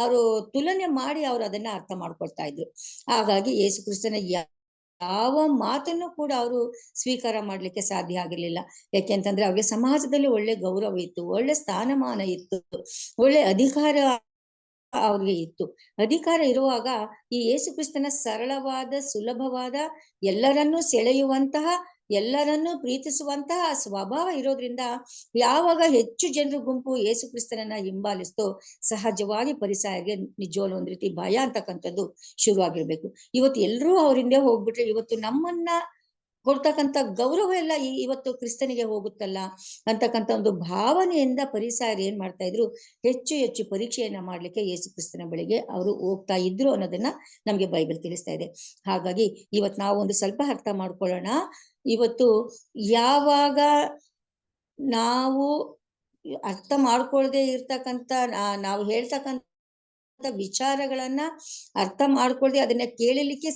ಅವರು ತುಲನೆ ಮಾಡಿ ಅವರು ಅದನ್ನ ಅರ್ಥ ಮಾಡ್ಕೊಳ್ತಾ ಇದ್ರು. ಹಾಗಾಗಿ ಯೇಸು ಕ್ರಿಸ್ತನ ಯಾವ ಮಾತನ್ನು ಕೂಡ ಅವರು ಸ್ವೀಕಾರ ಮಾಡ್ಲಿಕ್ಕೆ ಸಾಧ್ಯ ಆಗಿರ್ಲಿಲ್ಲ. ಯಾಕೆಂತಂದ್ರೆ ಅವ್ರಿಗೆ ಸಮಾಜದಲ್ಲಿ ಒಳ್ಳೆ ಗೌರವ ಇತ್ತು, ಒಳ್ಳೆ ಸ್ಥಾನಮಾನ ಇತ್ತು, ಒಳ್ಳೆ ಅಧಿಕಾರ ಅವ್ರಿಗೆ ಇತ್ತು. ಅಧಿಕಾರ ಇರುವಾಗ ಈ ಯೇಸು ಕ್ರಿಸ್ತನ ಸರಳವಾದ, ಸುಲಭವಾದ, ಎಲ್ಲರನ್ನೂ ಸೆಳೆಯುವಂತಹ, ಎಲ್ಲರನ್ನೂ ಪ್ರೀತಿಸುವಂತಹ ಸ್ವಭಾವ ಇರೋದ್ರಿಂದ ಯಾವಾಗ ಹೆಚ್ಚು ಜನರ ಗುಂಪು ಯೇಸು ಕ್ರಿಸ್ತನನ್ನ ಹಿಂಬಾಲಿಸ್ತೋ ಸಹಜವಾಗಿ ಪರಿಸಾಯರಿಗೆ ನಿಜವಾಗ್ಲೂ ಒಂದ್ ರೀತಿ ಭಯ ಅಂತಕ್ಕಂಥದ್ದು ಶುರುವಾಗಿರ್ಬೇಕು. ಇವತ್ತು ಎಲ್ರೂ ಅವ್ರ ಹಿಂದೆ ಹೋಗ್ಬಿಟ್ರೆ ಇವತ್ತು ನಮ್ಮನ್ನ ಕೊಡ್ತಕ್ಕಂಥ ಗೌರವ ಎಲ್ಲ ಇವತ್ತು ಕ್ರಿಸ್ತನಿಗೆ ಹೋಗುತ್ತಲ್ಲ ಅಂತಕ್ಕಂಥ ಒಂದು ಭಾವನೆಯಿಂದ ಪರಿಸಾಯರು ಏನ್ ಮಾಡ್ತಾ ಇದ್ರು, ಹೆಚ್ಚು ಹೆಚ್ಚು ಪರೀಕ್ಷೆಯನ್ನ ಮಾಡ್ಲಿಕ್ಕೆ ಯೇಸು ಕ್ರಿಸ್ತನ ಬಳಿಗೆ ಅವರು ಹೋಗ್ತಾ ಇದ್ರು ಅನ್ನೋದನ್ನ ನಮ್ಗೆ ಬೈಬಲ್ ತಿಳಿಸ್ತಾ ಇದೆ. ಹಾಗಾಗಿ ಇವತ್ತು ನಾವು ಒಂದು ಸ್ವಲ್ಪ ಅರ್ಥ ಮಾಡ್ಕೊಳ್ಳೋಣ. ಇವತ್ತು ಯಾವಾಗ ನಾವು ಅರ್ಥ ಮಾಡ್ಕೊಳ್ದೆ ಇರ್ತಕ್ಕಂಥ ನಾವು ಹೇಳ್ತಕ್ಕಂಥ ವಿಚಾರಗಳನ್ನ ಅರ್ಥ ಮಾಡ್ಕೊಳ್ದೆ ಅದನ್ನ ಕೇಳಲಿಕ್ಕೆ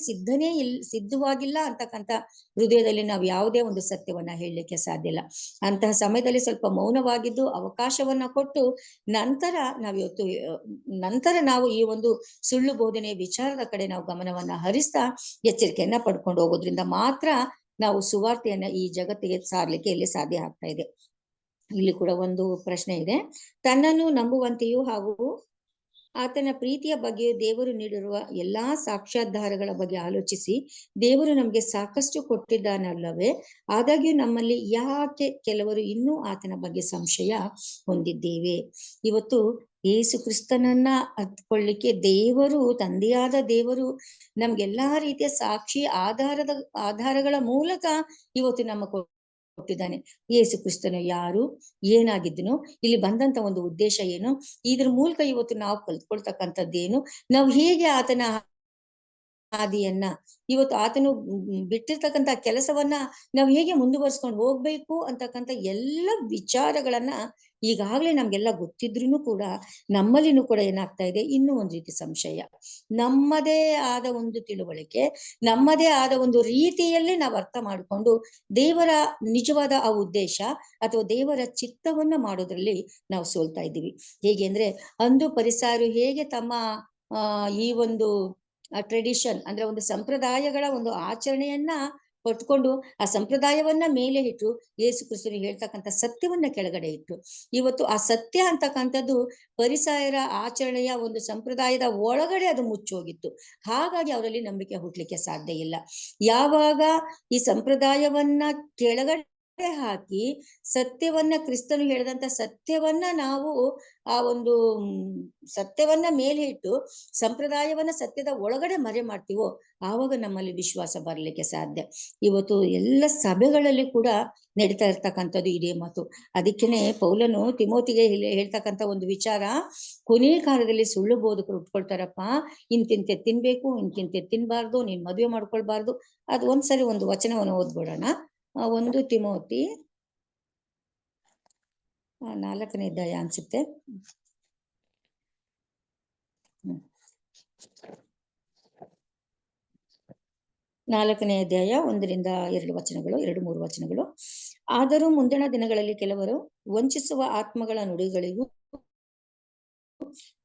ಸಿದ್ಧವಾಗಿಲ್ಲ ಅಂತಕ್ಕಂಥ ಹೃದಯದಲ್ಲಿ ನಾವು ಯಾವುದೇ ಒಂದು ಸತ್ಯವನ್ನ ಹೇಳಲಿಕ್ಕೆ ಸಾಧ್ಯ ಇಲ್ಲ. ಅಂತಹ ಸಮಯದಲ್ಲಿ ಸ್ವಲ್ಪ ಮೌನವಾಗಿದ್ದು ಅವಕಾಶವನ್ನ ಕೊಟ್ಟು ನಂತರ ನಾವು ಈ ಒಂದು ಸುಳ್ಳು ಬೋಧನೆ ವಿಚಾರದ ಕಡೆ ನಾವು ಗಮನವನ್ನ ಹರಿಸ್ತಾ ಎಚ್ಚರಿಕೆಯನ್ನ ಪಡ್ಕೊಂಡು ಹೋಗೋದ್ರಿಂದ ಮಾತ್ರ ನಾವು ಸುವಾರ್ತೆಯನ್ನ ಈ ಜಗತ್ತಿಗೆ ಸಾರ್ಲಿಕ್ಕೆ ಇಲ್ಲಿ ಸಾಧ್ಯ ಆಗ್ತಾ ಇದೆ. ಇಲ್ಲಿ ಕೂಡ ಒಂದು ಪ್ರಶ್ನೆ ಇದೆ. ತನ್ನನ್ನು ನಂಬುವಂತೆಯೂ ಹಾಗೂ ಆತನ ಪ್ರೀತಿಯ ಬಗ್ಗೆ ದೇವರು ನೀಡಿರುವ ಎಲ್ಲಾ ಸಾಕ್ಷ್ಯಾಧಾರಗಳ ಬಗ್ಗೆ ಆಲೋಚಿಸಿ ದೇವರು ನಮ್ಗೆ ಸಾಕಷ್ಟು ಕೊಟ್ಟಿದ್ದಾನಲ್ಲವೇ, ಆದಾಗ್ಯೂ ನಮ್ಮಲ್ಲಿ ಯಾಕೆ ಕೆಲವರು ಇನ್ನೂ ಆತನ ಬಗ್ಗೆ ಸಂಶಯ ಹೊಂದಿದ್ದೇವೆ? ಇವತ್ತು ಯೇಸು ಕ್ರಿಸ್ತನನ್ನ ಅರ್ಥಕೊಳ್ಳಿಕ್ಕೆ ದೇವರು, ತಂದೆಯಾದ ದೇವರು ನಮ್ಗೆಲ್ಲಾ ರೀತಿಯ ಸಾಕ್ಷಿ ಆಧಾರಗಳ ಮೂಲಕ ಇವತ್ತು ನಮ್ಮ ಕೊಟ್ಟಿದ್ದಾನೆ. ಯೇಸು ಕ್ರಿಸ್ತನು ಯಾರು, ಏನಾಗಿದ್ದನು, ಇಲ್ಲಿ ಬಂದಂತ ಒಂದು ಉದ್ದೇಶ ಏನು, ಇದ್ರ ಮೂಲಕ ಇವತ್ತು ನಾವು ಕಲ್ತ್ಕೊಳ್ತಕ್ಕಂಥದ್ದೇನು, ನಾವು ಹೇಗೆ ಆತನ ಹಾದಿಯನ್ನ, ಇವತ್ತು ಆತನು ಬಿಟ್ಟಿರ್ತಕ್ಕಂಥ ಕೆಲಸವನ್ನ ನಾವು ಹೇಗೆ ಮುಂದುವರ್ಸ್ಕೊಂಡು ಹೋಗ್ಬೇಕು ಅಂತಕ್ಕಂಥ ಎಲ್ಲ ವಿಚಾರಗಳನ್ನ ಈಗಾಗ್ಲೇ ನಮ್ಗೆಲ್ಲ ಗೊತ್ತಿದ್ರೂ ಕೂಡ ನಮ್ಮಲ್ಲಿನೂ ಕೂಡ ಏನಾಗ್ತಾ ಇದೆ, ಇನ್ನೂ ಒಂದ್ ರೀತಿ ಸಂಶಯ, ನಮ್ಮದೇ ಆದ ಒಂದು ತಿಳುವಳಿಕೆ, ನಮ್ಮದೇ ಆದ ಒಂದು ರೀತಿಯಲ್ಲೇ ನಾವು ಅರ್ಥ ಮಾಡಿಕೊಂಡು ದೇವರ ನಿಜವಾದ ಆ ಉದ್ದೇಶ ಅಥವಾ ದೇವರ ಚಿತ್ತವನ್ನ ಮಾಡೋದ್ರಲ್ಲಿ ನಾವು ಸೋಲ್ತಾ ಇದ್ದೀವಿ. ಹೇಗೆ ಅಂದ್ರೆ, ಅಂದು ಪರಿಸಾಯರು ಹೇಗೆ ತಮ್ಮ ಈ ಒಂದು ಟ್ರೆಡಿಷನ್ ಅಂದ್ರೆ ಒಂದು ಸಂಪ್ರದಾಯಗಳ ಒಂದು ಆಚರಣೆಯನ್ನ ಪಟ್ಕೊಂಡು ಆ ಸಂಪ್ರದಾಯವನ್ನ ಮೇಲೆ ಇಟ್ಟು ಯೇಸು ಕ್ರಿಸ್ತನು ಹೇಳ್ತಕ್ಕಂಥ ಸತ್ಯವನ್ನ ಕೆಳಗಡೆ ಇಟ್ಟು, ಇವತ್ತು ಆ ಸತ್ಯ ಅಂತಕ್ಕಂಥದ್ದು ಪರಿಸಾಯರ ಆಚರಣೆಯ ಒಂದು ಸಂಪ್ರದಾಯದ ಒಳಗಡೆ ಅದು ಮುಚ್ಚೋಗಿತ್ತು. ಹಾಗಾಗಿ ಅವರಲ್ಲಿ ನಂಬಿಕೆ ಹುಟ್ಲಿಕ್ಕೆ ಸಾಧ್ಯ ಇಲ್ಲ. ಯಾವಾಗ ಈ ಸಂಪ್ರದಾಯವನ್ನ ಕೆಳಗಡೆ ಹಾಕಿ ಸತ್ಯವನ್ನ, ಕ್ರಿಸ್ತನು ಹೇಳಿದಂತ ಸತ್ಯವನ್ನ ನಾವು ಆ ಒಂದು ಸತ್ಯವನ್ನ ಮೇಲೆ ಇಟ್ಟು ಸಂಪ್ರದಾಯವನ್ನ ಸತ್ಯದ ಒಳಗಡೆ ಮರೆ ಮಾಡ್ತೀವೋ ಆವಾಗ ನಮ್ಮಲ್ಲಿ ವಿಶ್ವಾಸ ಬರಲಿಕ್ಕೆ ಸಾಧ್ಯ. ಇವತ್ತು ಎಲ್ಲ ಸಭೆಗಳಲ್ಲಿ ಕೂಡ ನಡೀತಾ ಇರ್ತಕ್ಕಂಥದ್ದು ಇದೇ ಮಾತು. ಅದಕ್ಕೇನೆ ಪೌಲನು ತಿಮೋತಿಗೆ ಹೇಳ್ತಕ್ಕಂಥ ಒಂದು ವಿಚಾರ, ಕೊನೆ ಕಾಲದಲ್ಲಿ ಸುಳ್ಳು ಬೋಧಕರು ಉಟ್ಕೊಳ್ತಾರಪ್ಪ, ಇಂತಿಂತೆ ತಿನ್ಬೇಕು, ಇಂತಿಂತೆ ತಿನ್ಬಾರ್ದು, ನೀನ್ ಮದುವೆ ಮಾಡ್ಕೊಳ್ಬಾರ್ದು. ಅದು ಒಂದ್ಸರಿ ಒಂದು ವಚನವನ್ನು ಓದ್ಬಿಡೋಣ. 1 ತಿಮೋತಿ 4ನೇ ಅಧ್ಯಾಯ ಅನ್ಸುತ್ತೆ. 4ನೇ ಅಧ್ಯಾಯ 1-2 ವಚನಗಳು, 2-3 ವಚನಗಳು. ಆದರೂ ಮುಂದಿನ ದಿನಗಳಲ್ಲಿ ಕೆಲವರು ವಂಚಿಸುವ ಆತ್ಮಗಳ ನುಡಿಗಳಿಗೂ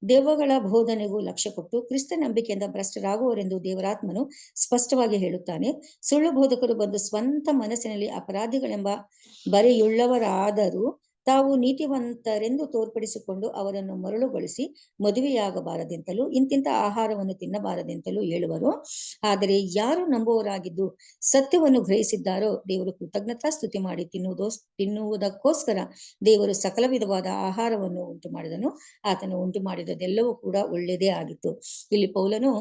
ದೆವ್ವಗಳ ಬೋಧನೆಗೂ ಲಕ್ಷ್ಯ ಕೊಟ್ಟು ಕ್ರಿಸ್ತ ನಂಬಿಕೆಯಿಂದ ಭ್ರಷ್ಟರಾಗುವರೆಂದು ದೇವರಾತ್ಮನು ಸ್ಪಷ್ಟವಾಗಿ ಹೇಳುತ್ತಾನೆ. ಸುಳ್ಳು ಬೋಧಕರು ಬಂದು ಸ್ವಂತ ಮನಸ್ಸಿನಲ್ಲಿ ಅಪರಾಧಿಗಳೆಂಬ ಬರೆಯುಳ್ಳವರಾದರೂ ತಾವು ನೀತಿವಂತರೆಂದು ತೋರ್ಪಡಿಸಿಕೊಂಡು ಅವರನ್ನು ಮರಳುಗೊಳಿಸಿ ಮದುವೆಯಾಗಬಾರದೆಂತಲೂ ಇಂತಿಂತ ಆಹಾರವನ್ನು ತಿನ್ನಬಾರದೆಂತಲೂ ಹೇಳುವರು. ಆದರೆ ಯಾರು ನಂಬುವವರಾಗಿದ್ದು ಸತ್ಯವನ್ನು ಗ್ರಹಿಸಿದ್ದಾರೋ ದೇವರು ಕೃತಜ್ಞತಾ ಸ್ತುತಿ ಮಾಡಿ ತಿನ್ನುವುದಕ್ಕೋಸ್ಕರ ದೇವರು ಸಕಲ ವಿಧವಾದ ಆಹಾರವನ್ನು ಉಂಟು ಮಾಡಿದನು. ಆತನು ಉಂಟು ಮಾಡಿದದೆಲ್ಲವೂ ಕೂಡ ಒಳ್ಳೆಯದೇ ಆಗಿತ್ತು. ಇಲ್ಲಿ ಪೌಲನು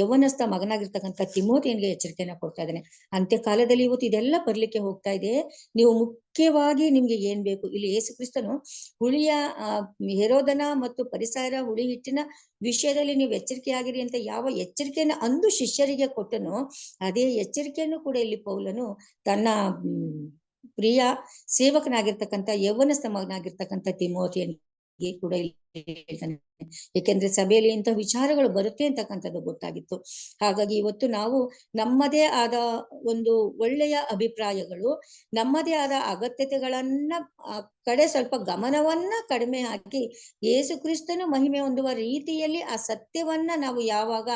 ಯೌವನಸ್ಥ ಮಗನಾಗಿರ್ತಕ್ಕಂಥ ತಿಮೋತಿಯನಿಗೆ ಎಚ್ಚರಿಕೆಯನ್ನ ಕೊಡ್ತಾ ಇದ್ದಾನೆ. ಅಂತ್ಯಕಾಲದಲ್ಲಿ ಇವತ್ತು ಇದೆಲ್ಲ ಬರ್ಲಿಕ್ಕೆ ಹೋಗ್ತಾ ಇದೆ. ನೀವು ಮುಖ್ಯವಾಗಿ ನಿಮ್ಗೆ ಏನ್ ಬೇಕು, ಇಲ್ಲಿ ಯೇಸು ಕ್ರಿಸ್ತನು ಹುಳಿಯ ಹೆರೋದನ ಮತ್ತು ಪರಿಸಾಯರ ಹುಳಿ ಹಿಟ್ಟಿನ ವಿಷಯದಲ್ಲಿ ನೀವು ಎಚ್ಚರಿಕೆಯಾಗಿರಿ ಅಂತ ಯಾವ ಎಚ್ಚರಿಕೆಯನ್ನು ಅಂದು ಶಿಷ್ಯರಿಗೆ ಕೊಟ್ಟನು, ಅದೇ ಎಚ್ಚರಿಕೆಯನ್ನು ಕೂಡ ಇಲ್ಲಿ ಪೌಲನು ತನ್ನ ಪ್ರಿಯ ಸೇವಕನಾಗಿರ್ತಕ್ಕಂಥ ಯೌವನಸ್ಥ ಮಗನಾಗಿರ್ತಕ್ಕಂಥ ತಿಮೋತಿಯನಿಗೆ ಕೂಡ ಹೇಳ್ತಾನೆ. ಏಕೆಂದ್ರೆ ಸಭೆಯಲ್ಲಿ ಇಂಥ ವಿಚಾರಗಳು ಬರುತ್ತೆ ಅಂತಕ್ಕಂಥದ್ದು ಗೊತ್ತಾಗಿತ್ತು. ಹಾಗಾಗಿ ಇವತ್ತು ನಾವು ನಮ್ಮದೇ ಆದ ಒಂದು ಒಳ್ಳೆಯ ಅಭಿಪ್ರಾಯಗಳು, ನಮ್ಮದೇ ಆದ ಅಗತ್ಯತೆಗಳನ್ನ ಕಡೆ ಸ್ವಲ್ಪ ಗಮನವನ್ನ ಕಡಿಮೆ ಹಾಕಿ ಯೇಸು ಕ್ರಿಸ್ತನು ಮಹಿಮೆ ಹೊಂದುವ ರೀತಿಯಲ್ಲಿ ಆ ಸತ್ಯವನ್ನ ನಾವು ಯಾವಾಗ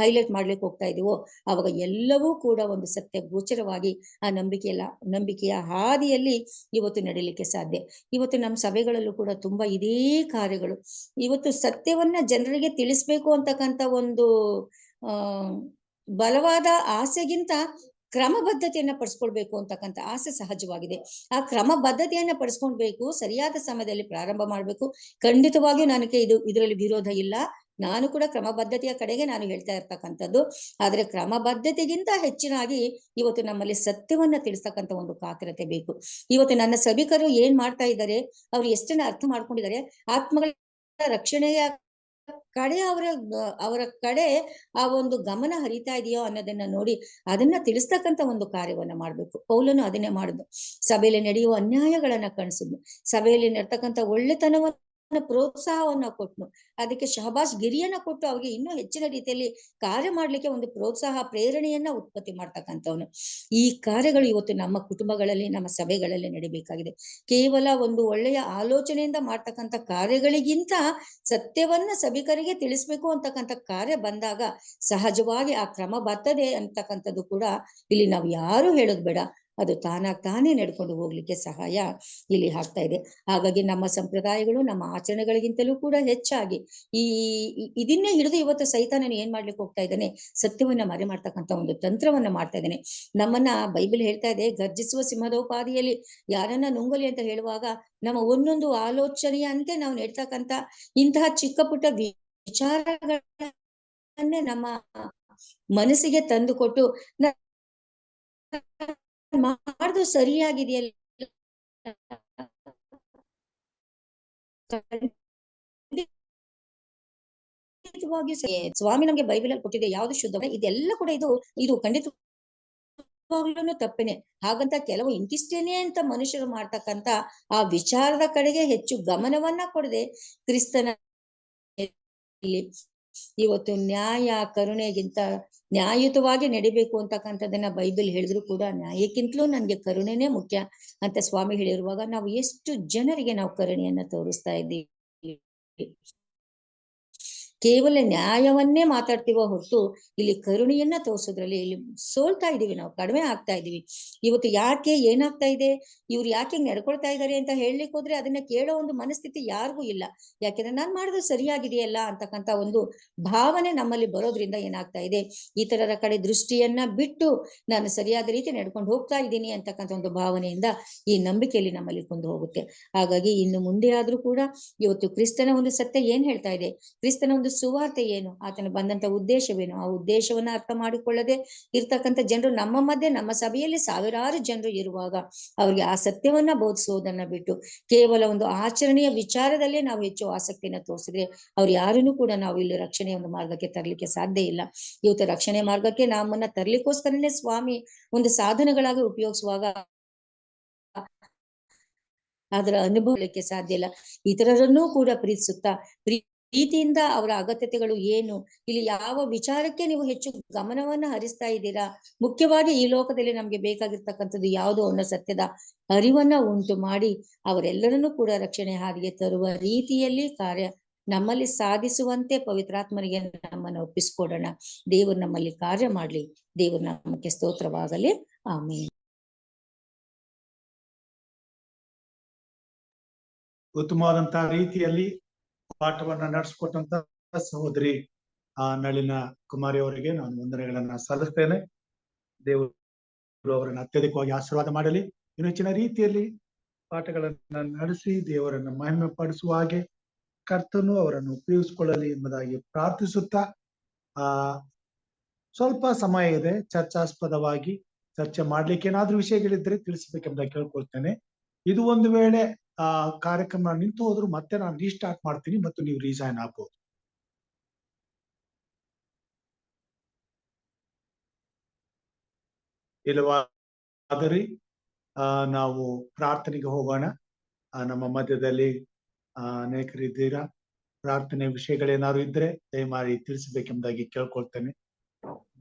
ಹೈಲೈಟ್ ಮಾಡ್ಲಿಕ್ಕೆ ಹೋಗ್ತಾ ಇದೀವೋ ಆವಾಗ ಎಲ್ಲವೂ ಕೂಡ ಒಂದು ಸತ್ಯ ಗೋಚರವಾಗಿ ಆ ನಂಬಿಕೆಯ ಹಾದಿಯಲ್ಲಿ ಇವತ್ತು ನಡೀಲಿಕ್ಕೆ ಸಾಧ್ಯ. ಇವತ್ತು ನಮ್ಮ ಸಭೆಗಳಲ್ಲೂ ಕೂಡ ತುಂಬಾ ಇದೇ ಕಾರ್ಯಗಳು. ಇವತ್ತು ಸತ್ಯವನ್ನ ಜನರಿಗೆ ತಿಳಿಸ್ಬೇಕು ಅಂತಕ್ಕಂಥ ಒಂದು ಬಲವಾದ ಆಸೆಗಿಂತ ಕ್ರಮಬದ್ಧತೆಯನ್ನ ಪಡಿಸ್ಕೊಳ್ಬೇಕು ಅಂತಕ್ಕಂಥ ಆಸೆ ಸಹಜವಾಗಿದೆ. ಆ ಕ್ರಮಬದ್ಧತೆಯನ್ನ ಪಡಿಸ್ಕೊಳ್ಬೇಕು, ಸರಿಯಾದ ಸಮಯದಲ್ಲಿ ಪ್ರಾರಂಭ ಮಾಡ್ಬೇಕು. ಖಂಡಿತವಾಗಿಯೂ ನನಗೆ ಇದರಲ್ಲಿ ವಿರೋಧ ಇಲ್ಲ. ನಾನು ಕೂಡ ಕ್ರಮಬದ್ಧತೆಯ ಕಡೆಗೆ ನಾನು ಹೇಳ್ತಾ ಇರ್ತಕ್ಕಂಥದ್ದು. ಆದ್ರೆ ಕ್ರಮಬದ್ಧತೆಗಿಂತ ಹೆಚ್ಚಿನಾಗಿ ಇವತ್ತು ನಮ್ಮಲ್ಲಿ ಸತ್ಯವನ್ನ ತಿಳಿಸ್ತಕ್ಕಂಥ ಒಂದು ಕಾತರತೆ ಬೇಕು. ಇವತ್ತು ನನ್ನ ಸಭಿಕರು ಏನ್ ಮಾಡ್ತಾ ಇದ್ದಾರೆ, ಅವ್ರು ಎಷ್ಟನ್ನ ಅರ್ಥ ಮಾಡ್ಕೊಂಡಿದ್ದಾರೆ, ಆತ್ಮಗಳ ರಕ್ಷಣೆಯ ಕಡೆ ಅವರ ಕಡೆ ಆ ಒಂದು ಗಮನ ಹರಿತಾ ಇದೆಯೋ ಅನ್ನೋದನ್ನ ನೋಡಿ ಅದನ್ನ ತಿಳಿಸ್ತಕ್ಕಂಥ ಒಂದು ಕಾರ್ಯವನ್ನ ಮಾಡ್ಬೇಕು. ಪೌಲನು ಅದನ್ನೇ ಮಾಡುದು. ಸಭೆಯಲ್ಲಿ ನಡೆಯುವ ಅನ್ಯಾಯಗಳನ್ನ ಕಾಣಿಸಿದ್ನು, ಸಭೆಯಲ್ಲಿ ನಡ್ತಕ್ಕಂಥ ಒಳ್ಳೆತನವನ್ನ ಪ್ರೋತ್ಸಾಹವನ್ನ ಕೊಟ್ನು, ಅದಕ್ಕೆ ಶಹಬಾಷ್ ಗಿರಿಯನ್ನ ಕೊಟ್ಟು ಅವ್ರಿಗೆ ಇನ್ನೂ ಹೆಚ್ಚಿನ ರೀತಿಯಲ್ಲಿ ಕಾರ್ಯ ಮಾಡ್ಲಿಕ್ಕೆ ಒಂದು ಪ್ರೋತ್ಸಾಹ ಪ್ರೇರಣೆಯನ್ನ ಉತ್ಪತ್ತಿ ಮಾಡ್ತಕ್ಕಂಥವನು. ಈ ಕಾರ್ಯಗಳು ಇವತ್ತು ನಮ್ಮ ಕುಟುಂಬಗಳಲ್ಲಿ, ನಮ್ಮ ಸಭೆಗಳಲ್ಲಿ ನಡಿಬೇಕಾಗಿದೆ. ಕೇವಲ ಒಂದು ಒಳ್ಳೆಯ ಆಲೋಚನೆಯಿಂದ ಮಾಡ್ತಕ್ಕಂಥ ಕಾರ್ಯಗಳಿಗಿಂತ ಸತ್ಯವನ್ನ ಸಭಿಕರಿಗೆ ತಿಳಿಸ್ಬೇಕು ಅಂತಕ್ಕಂಥ ಕಾರ್ಯ ಬಂದಾಗ ಸಹಜವಾಗಿ ಆ ಕ್ರಮ ಬರ್ತದೆ ಅಂತಕ್ಕಂಥದ್ದು ಕೂಡ ಇಲ್ಲಿ ನಾವು ಯಾರು ಹೇಳೋದು ಬೇಡ, ಅದು ತಾನೇ ನಡ್ಕೊಂಡು ಹೋಗ್ಲಿಕ್ಕೆ ಸಹಾಯ ಇಲ್ಲಿ ಆಗ್ತಾ ಇದೆ. ಹಾಗಾಗಿ ನಮ್ಮ ಸಂಪ್ರದಾಯಗಳು, ನಮ್ಮ ಆಚರಣೆಗಳಿಗಿಂತಲೂ ಕೂಡ ಹೆಚ್ಚಾಗಿ ಇದನ್ನೇ ಹಿಡಿದು ಇವತ್ತು ಸೈತಾನನು ಏನ್ ಮಾಡ್ಲಿಕ್ಕೆ ಹೋಗ್ತಾ ಇದ್ದಾನೆ, ಸತ್ಯವನ್ನ ಮರೆ ಮಾಡ್ತಕ್ಕಂಥ ಒಂದು ತಂತ್ರವನ್ನ ಮಾಡ್ತಾ ಇದ್ದಾನೆ. ನಮ್ಮನ್ನ ಬೈಬಲ್ ಹೇಳ್ತಾ ಇದೆ, ಗರ್ಜಿಸುವ ಸಿಂಹದೋಪಾದಿಯಲ್ಲಿ ಯಾರನ್ನ ನುಂಗಲಿ ಅಂತ ಹೇಳುವಾಗ ನಮ್ಮ ಒಂದೊಂದು ಆಲೋಚನೆಯ ಅಂತೆ ನಾವು ನೆಡ್ತಕ್ಕಂಥ ಇಂತಹ ಚಿಕ್ಕ ಪುಟ್ಟ ವಿಚಾರಗಳನ್ನೇ ನಮ್ಮ ಮನಸ್ಸಿಗೆ ತಂದು ಕೊಟ್ಟು ಮಾಡ್ದು ಸರಿಯಾಗಿದೆಯಲ್ಲ, ಸ್ವಾಮಿ ನಮ್ಗೆ ಬೈಬಲ್ ಅಲ್ಲಿ ಕೊಟ್ಟಿದೆ ಯಾವ್ದು ಶುದ್ಧ, ಇದೆಲ್ಲ ಕೂಡ ಇದು ಖಂಡಿತವಾಗ್ಲೂ ತಪ್ಪೇನೆ. ಹಾಗಂತ ಕೆಲವು ಇಂತಿಷ್ಟೇನೆ ಅಂತ ಮನುಷ್ಯರು ಮಾಡ್ತಕ್ಕಂಥ ಆ ವಿಚಾರದ ಕಡೆಗೆ ಹೆಚ್ಚು ಗಮನವನ್ನ ಕೊಡದೆ ಕ್ರಿಸ್ತನ ಇವತ್ತು ನ್ಯಾಯ ಕರುಣೆಗಿಂತ ನ್ಯಾಯಯುತವಾಗಿ ನಡಿಬೇಕು ಅಂತಕ್ಕಂಥದ್ದನ್ನ ಬೈಬಲ್ ಹೇಳಿದ್ರು ಕೂಡ ನ್ಯಾಯಕ್ಕಿಂತಲೂ ನನ್ಗೆ ಕರುಣೆನೇ ಮುಖ್ಯ ಅಂತ ಸ್ವಾಮಿ ಹೇಳಿರುವಾಗ ನಾವು ಎಷ್ಟು ಜನರಿಗೆ ನಾವು ಕರುಣೆಯನ್ನ ತೋರಿಸ್ತಾ ಇದ್ದೀವಿ. ಕೇವಲ ನ್ಯಾಯವನ್ನೇ ಮಾತಾಡ್ತೀವೋ ಹೊರತು ಇಲ್ಲಿ ಕರುಣೆಯನ್ನ ತೋರಿಸೋದ್ರಲ್ಲಿ ಇಲ್ಲಿ ಸೋಲ್ತಾ ಇದೀವಿ, ನಾವು ಕಡಿಮೆ ಆಗ್ತಾ ಇದೀವಿ. ಇವತ್ತು ಯಾಕೆ ಏನಾಗ್ತಾ ಇದೆ, ಇವ್ರು ಯಾಕೆ ನಡ್ಕೊಳ್ತಾ ಇದ್ದಾರೆ ಅಂತ ಹೇಳಲಿಕ್ಕೆ ಹೋದ್ರೆ ಅದನ್ನ ಕೇಳೋ ಒಂದು ಮನಸ್ಥಿತಿ ಯಾರಿಗೂ ಇಲ್ಲ. ಯಾಕೆಂದ್ರೆ ನಾನ್ ಮಾಡೋದು ಸರಿಯಾಗಿದೆಯಲ್ಲ ಅಂತಕ್ಕಂತ ಒಂದು ಭಾವನೆ ನಮ್ಮಲ್ಲಿ ಬರೋದ್ರಿಂದ ಏನಾಗ್ತಾ ಇದೆ, ಇತರರ ಕಡೆ ದೃಷ್ಟಿಯನ್ನ ಬಿಟ್ಟು ನಾನು ಸರಿಯಾದ ರೀತಿ ನಡ್ಕೊಂಡು ಹೋಗ್ತಾ ಇದ್ದೀನಿ ಅಂತಕ್ಕಂಥ ಒಂದು ಭಾವನೆಯಿಂದ ಈ ನಂಬಿಕೆಯಲ್ಲಿ ನಮ್ಮಲ್ಲಿ ಕೊಂದು ಹೋಗುತ್ತೆ. ಹಾಗಾಗಿ ಇನ್ನು ಮುಂದೆ ಆದ್ರೂ ಕೂಡ ಇವತ್ತು ಕ್ರಿಸ್ತನ ಒಂದು ಸತ್ಯ ಏನ್ ಹೇಳ್ತಾ ಇದೆ, ಕ್ರಿಸ್ತನ ಒಂದು ಸುವಾರ್ತೆ ಏನು, ಆತನ ಬಂದಂತ ಉದ್ದೇಶವೇನು, ಆ ಉದ್ದೇಶವನ್ನ ಅರ್ಥ ಮಾಡಿಕೊಳ್ಳದೆ ಇರ್ತಕ್ಕಂಥ ಜನರು ನಮ್ಮ ಮಧ್ಯೆ, ನಮ್ಮ ಸಭೆಯಲ್ಲಿ ಸಾವಿರಾರು ಜನರು ಇರುವಾಗ ಅವ್ರಿಗೆ ಆ ಸತ್ಯವನ್ನ ಬೋಧಿಸುವುದನ್ನ ಬಿಟ್ಟು ಕೇವಲ ಒಂದು ಆಚರಣೆಯ ವಿಚಾರದಲ್ಲೇ ನಾವು ಹೆಚ್ಚು ಆಸಕ್ತಿಯನ್ನ ತೋರಿಸಿದ್ರೆ ಅವ್ರು ಯಾರನ್ನೂ ಕೂಡ ನಾವು ಇಲ್ಲಿ ರಕ್ಷಣೆಯ ಒಂದು ಮಾರ್ಗಕ್ಕೆ ತರಲಿಕ್ಕೆ ಸಾಧ್ಯ ಇಲ್ಲ. ಇವತ್ತು ರಕ್ಷಣೆ ಮಾರ್ಗಕ್ಕೆ ನಮ್ಮನ್ನ ತರ್ಲಿಕ್ಕೋಸ್ಕರನೇ ಸ್ವಾಮಿ ಒಂದು ಸಾಧನಗಳಾಗಿ ಉಪಯೋಗಿಸುವಾಗ ಅದರ ಅನುಭವಕ್ಕೆ ಸಾಧ್ಯ ಇಲ್ಲ. ಇತರರನ್ನೂ ಕೂಡ ಪ್ರೀತಿಸುತ್ತಾ ಪ್ರೀತಿಯಿಂದ ಅವರ ಅಗತ್ಯತೆಗಳು ಏನು, ಇಲ್ಲಿ ಯಾವ ವಿಚಾರಕ್ಕೆ ನೀವು ಹೆಚ್ಚು ಗಮನವನ್ನ ಹರಿಸ್ತಾ ಇದ್ದೀರಾ, ಮುಖ್ಯವಾಗಿ ಈ ಲೋಕದಲ್ಲಿ ನಮ್ಗೆ ಬೇಕಾಗಿರ್ತಕ್ಕಂಥದ್ದು ಯಾವುದು ಅನ್ನೋ ಸತ್ಯದ ಅರಿವನ್ನ ಉಂಟು ಮಾಡಿ ಅವರೆಲ್ಲರನ್ನೂ ಕೂಡ ರಕ್ಷಣೆ ಹಾದಿಗೆ ತರುವ ರೀತಿಯಲ್ಲಿ ಕಾರ್ಯ ನಮ್ಮಲ್ಲಿ ಸಾಧಿಸುವಂತೆ ಪವಿತ್ರಾತ್ಮನಿಗೆ ನಮ್ಮನ್ನು ಒಪ್ಪಿಸ್ಕೊಡೋಣ. ದೇವರು ನಮ್ಮಲ್ಲಿ ಕಾರ್ಯ ಮಾಡ್ಲಿ. ದೇವರು ನಮಗೆ ಸ್ತೋತ್ರವಾಗಲಿ. ಆಮೇಲೆ ಉತ್ತಮವಾದಂತಹ ರೀತಿಯಲ್ಲಿ ಪಾಠವನ್ನ ನಡೆಸಿಕೊಟ್ಟಂತ ಸಹೋದರಿ ನಳಿನ ಕುಮಾರಿ ಅವರಿಗೆ ನಾನು ವಂದನೆಗಳನ್ನ ಸಲ್ಲಿಸ್ತೇನೆ. ದೇವರು ಅವರನ್ನು ಅತ್ಯಧಿಕವಾಗಿ ಆಶೀರ್ವಾದ ಮಾಡಲಿ. ಇನ್ನು ಹೆಚ್ಚಿನ ರೀತಿಯಲ್ಲಿ ಪಾಠಗಳನ್ನ ನಡೆಸಿ ದೇವರನ್ನ ಮಹಿಮೆ ಪಡಿಸುವ ಹಾಗೆ ಕರ್ತನು ಅವರನ್ನು ಉಪಯೋಗಿಸಿಕೊಳ್ಳಲಿ ಎಂಬುದಾಗಿ ಪ್ರಾರ್ಥಿಸುತ್ತಾ ಸ್ವಲ್ಪ ಸಮಯ ಇದೆ, ಚರ್ಚಾಸ್ಪದವಾಗಿ ಚರ್ಚೆ ಮಾಡ್ಲಿಕ್ಕೆ ಏನಾದ್ರೂ ವಿಷಯಗಳಿದ್ರೆ ತಿಳಿಸ್ಬೇಕೆಂಬುದಾಗಿ ಕೇಳ್ಕೊಳ್ತೇನೆ. ಇದು ಒಂದು ವೇಳೆ ಕಾರ್ಯಕ್ರಮ ನಿಂತು ಹೋದ್ರು ಮತ್ತೆ ನಾನು ರೀಸ್ಟಾರ್ಟ್ ಮಾಡ್ತೀನಿ ಮತ್ತು ನೀವು ರಿಸೈನ್ ಆಗ್ಬೋದು. ಇಲ್ಲವಾದರೆ ನಾವು ಪ್ರಾರ್ಥನೆಗೆ ಹೋಗೋಣ. ನಮ್ಮ ಮಧ್ಯದಲ್ಲಿ ಅನೇಕರಿದ್ದೀರಾ, ಪ್ರಾರ್ಥನೆ ವಿಷಯಗಳೇನಾದ್ರು ಇದ್ರೆ ದಯಮಾಡಿ ತಿಳಿಸಬೇಕೆಂಬುದಾಗಿ ಕೇಳ್ಕೊಳ್ತೇನೆ.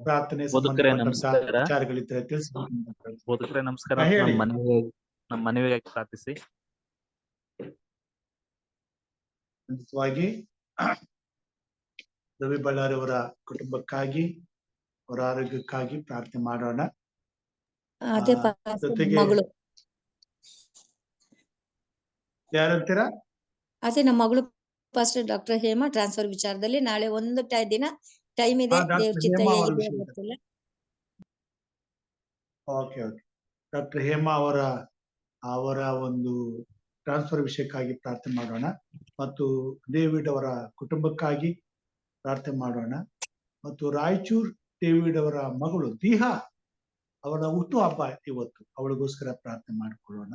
ಪ್ರಾರ್ಥನೆ ವಿಚಾರಗಳಿದ್ರೆ ತಿಳಿಸಬೇಕು. ನಮಸ್ಕಾರ. ನಮ್ಮ ಮನೆಗೆ ಪ್ರಾರ್ಥಿಸಿ. ಖಂಡಿತವಾಗಿ ರವಿ ಬಳ್ಳಾರಿ ಅವರ ಕುಟುಂಬಕ್ಕಾಗಿ, ಅವರ ಆರೋಗ್ಯಕ್ಕಾಗಿ ಪ್ರಾರ್ಥನೆ ಮಾಡೋಣ. ಜೊತೆಗೆ ಯಾರಂತೀರಾ? ಅದೇ ನಮ್ಮ ಮಗಳು ಪಾಸ್ಟರ್ ಡಾಕ್ಟರ್ ಹೇಮಾ ಟ್ರಾನ್ಸ್ಫರ್ ವಿಚಾರದಲ್ಲಿ ನಾಳೆ ಒಂದು ದಿನ ಟೈಮ್ ಇದೆ. ದೇವ್ರ ಚಿತ್ತ ಹೇಗಿದೆ ಗೊತ್ತಿಲ್ಲ. Okay okay. ಡಾಕ್ಟರ್ ಹೇಮಾ ಅವರ ಒಂದು ಟ್ರಾನ್ಸ್ಫರ್ ವಿಷಯಕ್ಕಾಗಿ ಪ್ರಾರ್ಥನೆ ಮಾಡೋಣ ಮತ್ತು ಡೇವಿಡ್ ಅವರ ಕುಟುಂಬಕ್ಕಾಗಿ ಪ್ರಾರ್ಥನೆ ಮಾಡೋಣ ಮತ್ತು ರಾಯಚೂರ್ ಡೇವಿಡ್ ಅವರ ಮಗಳು ದೀಹಾ ಅವರ ಹುಟ್ಟು ಹಬ್ಬ ಇವತ್ತು, ಅವಳಿಗೋಸ್ಕರ ಪ್ರಾರ್ಥನೆ ಮಾಡಿಕೊಳ್ಳೋಣ.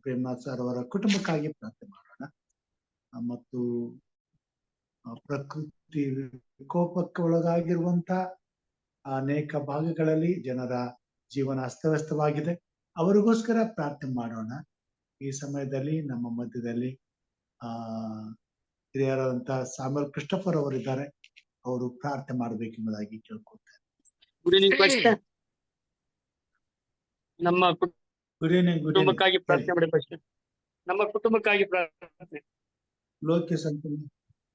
ಪ್ರೇಮನಾಥ್ ಸರ್ ಅವರ ಕುಟುಂಬಕ್ಕಾಗಿ ಪ್ರಾರ್ಥನೆ ಮಾಡೋಣ ಮತ್ತು ಪ್ರಕೃತಿ ವಿಕೋಪಕ್ಕೆ ಒಳಗಾಗಿರುವಂತ ಅನೇಕ ಭಾಗಗಳಲ್ಲಿ ಜನರ ಜೀವನ ಅಸ್ತವ್ಯಸ್ತವಾಗಿದೆ, ಅವರಿಗೋಸ್ಕರ ಪ್ರಾರ್ಥನೆ ಮಾಡೋಣ. ಈ ಸಮಯದಲ್ಲಿ ನಮ್ಮ ಮಧ್ಯದಲ್ಲಿ ಹಿರಿಯರಾದಂತ ಸಾಮಲ್ ಕ್ರಿಸ್ಟೋಫರ್ ಅವರಿದ್ದಾರೆ, ಅವರು ಪ್ರಾರ್ಥನೆ ಮಾಡಬೇಕೆಂಬುದಾಗಿ ಕೇಳ್ಕೊಳ್ತಾರೆ. ನಮ್ಮ ಕುಟುಂಬಕ್ಕಾಗಿ ಪ್ರಾರ್ಥನೆ ಮಾಡಿ ಫಸ್ಟ್. ನಮ್ಮ ಕುಟುಂಬಕ್ಕಾಗಿ ಪ್ರಾರ್ಥನೆ. Lokesh uncle.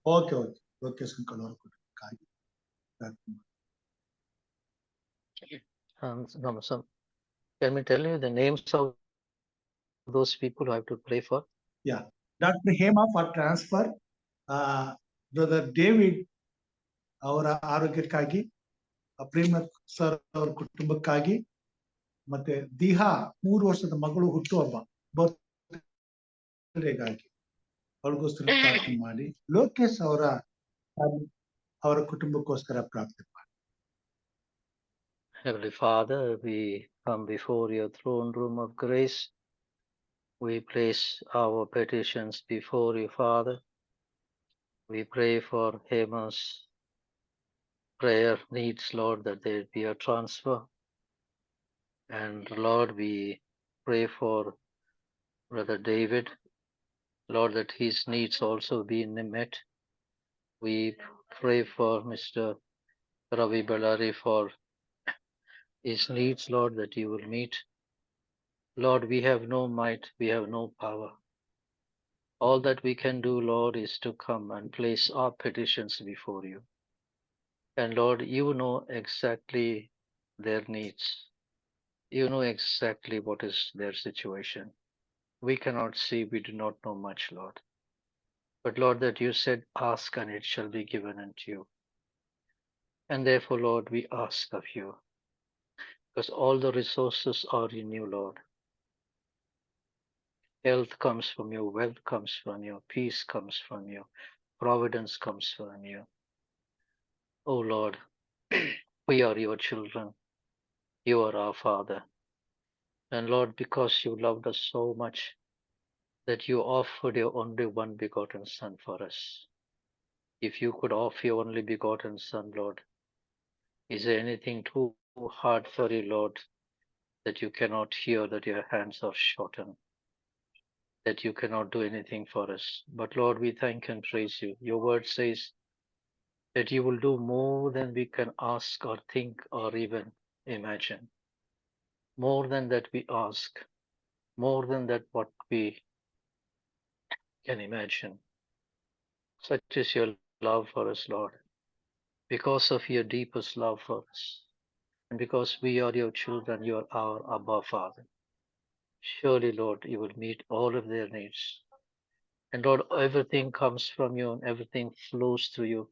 Okay okay. Lokesh uncle ಅವರ ಕುಟುಂಬಕ್ಕಾಗಿ ಪ್ರಾರ್ಥನೆ. Can we tell you the names of those people who have to pray for? Yeah. Dr. Hema for transfer. Brother David ಅವರ ಆರೋಗ್ಯಕ್ಕಾಗಿ, ಪ್ರೇಮ ಸರ್ ಅವರ ಕುಟುಂಬಕ್ಕಾಗಿ, ಮತ್ತೆ ದಿಹಾ 3 ವರ್ಷದ ಮಗಳು ಹುಟ್ಟುಹಬ್ಬ ಬರ್ತ್ಡೇಗಾಗಿ ಅವಳಿಗೋಸ್ಕರ ಪ್ರಾರ್ಥನೆ ಮಾಡಿ. ಲೋಕೇಶ್ ಅವರ ಕುಟುಂಬಕ್ಕೋಸ್ಕರ ಪ್ರಾರ್ಥನೆ ಮಾಡಿ. Heavenly Father, we come before your throne room of grace. We place our petitions before you, Father. We pray for Hema's prayer needs, Lord, that there be a transfer. And Lord, we pray for Brother David, Lord, that his needs also be met. We pray for Mr. Ravi Ballari for his needs, Lord, that you will meet. Lord, we have no might, we have no power. All that we can do, Lord, is to come and place our petitions before you. And Lord, you know exactly their needs. You know exactly what is their situation. We cannot see, we do not know much, Lord. But Lord, that you said, ask and it shall be given unto you. And therefore, Lord, we ask of you, because all the resources are in you, Lord. Health comes from you, wealth comes from you, peace comes from you, providence comes from you. Oh Lord, we are your children. You are our Father. And Lord, because you loved us so much that you offered your only one begotten Son for us. If you could offer your only begotten Son, Lord, is there anything too hard for you, Lord, that you cannot hear, that your hands are shortened, that you cannot do anything for us? But Lord, we thank and praise you. Your word says that you will do more than we can ask or think or even imagine. More than that we ask, more than that what we can imagine. Such is your love for us, Lord. Because of your deepest love for us, and because we are your children, you are our Abba Father. Surely, Lord, you will meet all of their needs. And Lord, everything comes from you and everything flows through you,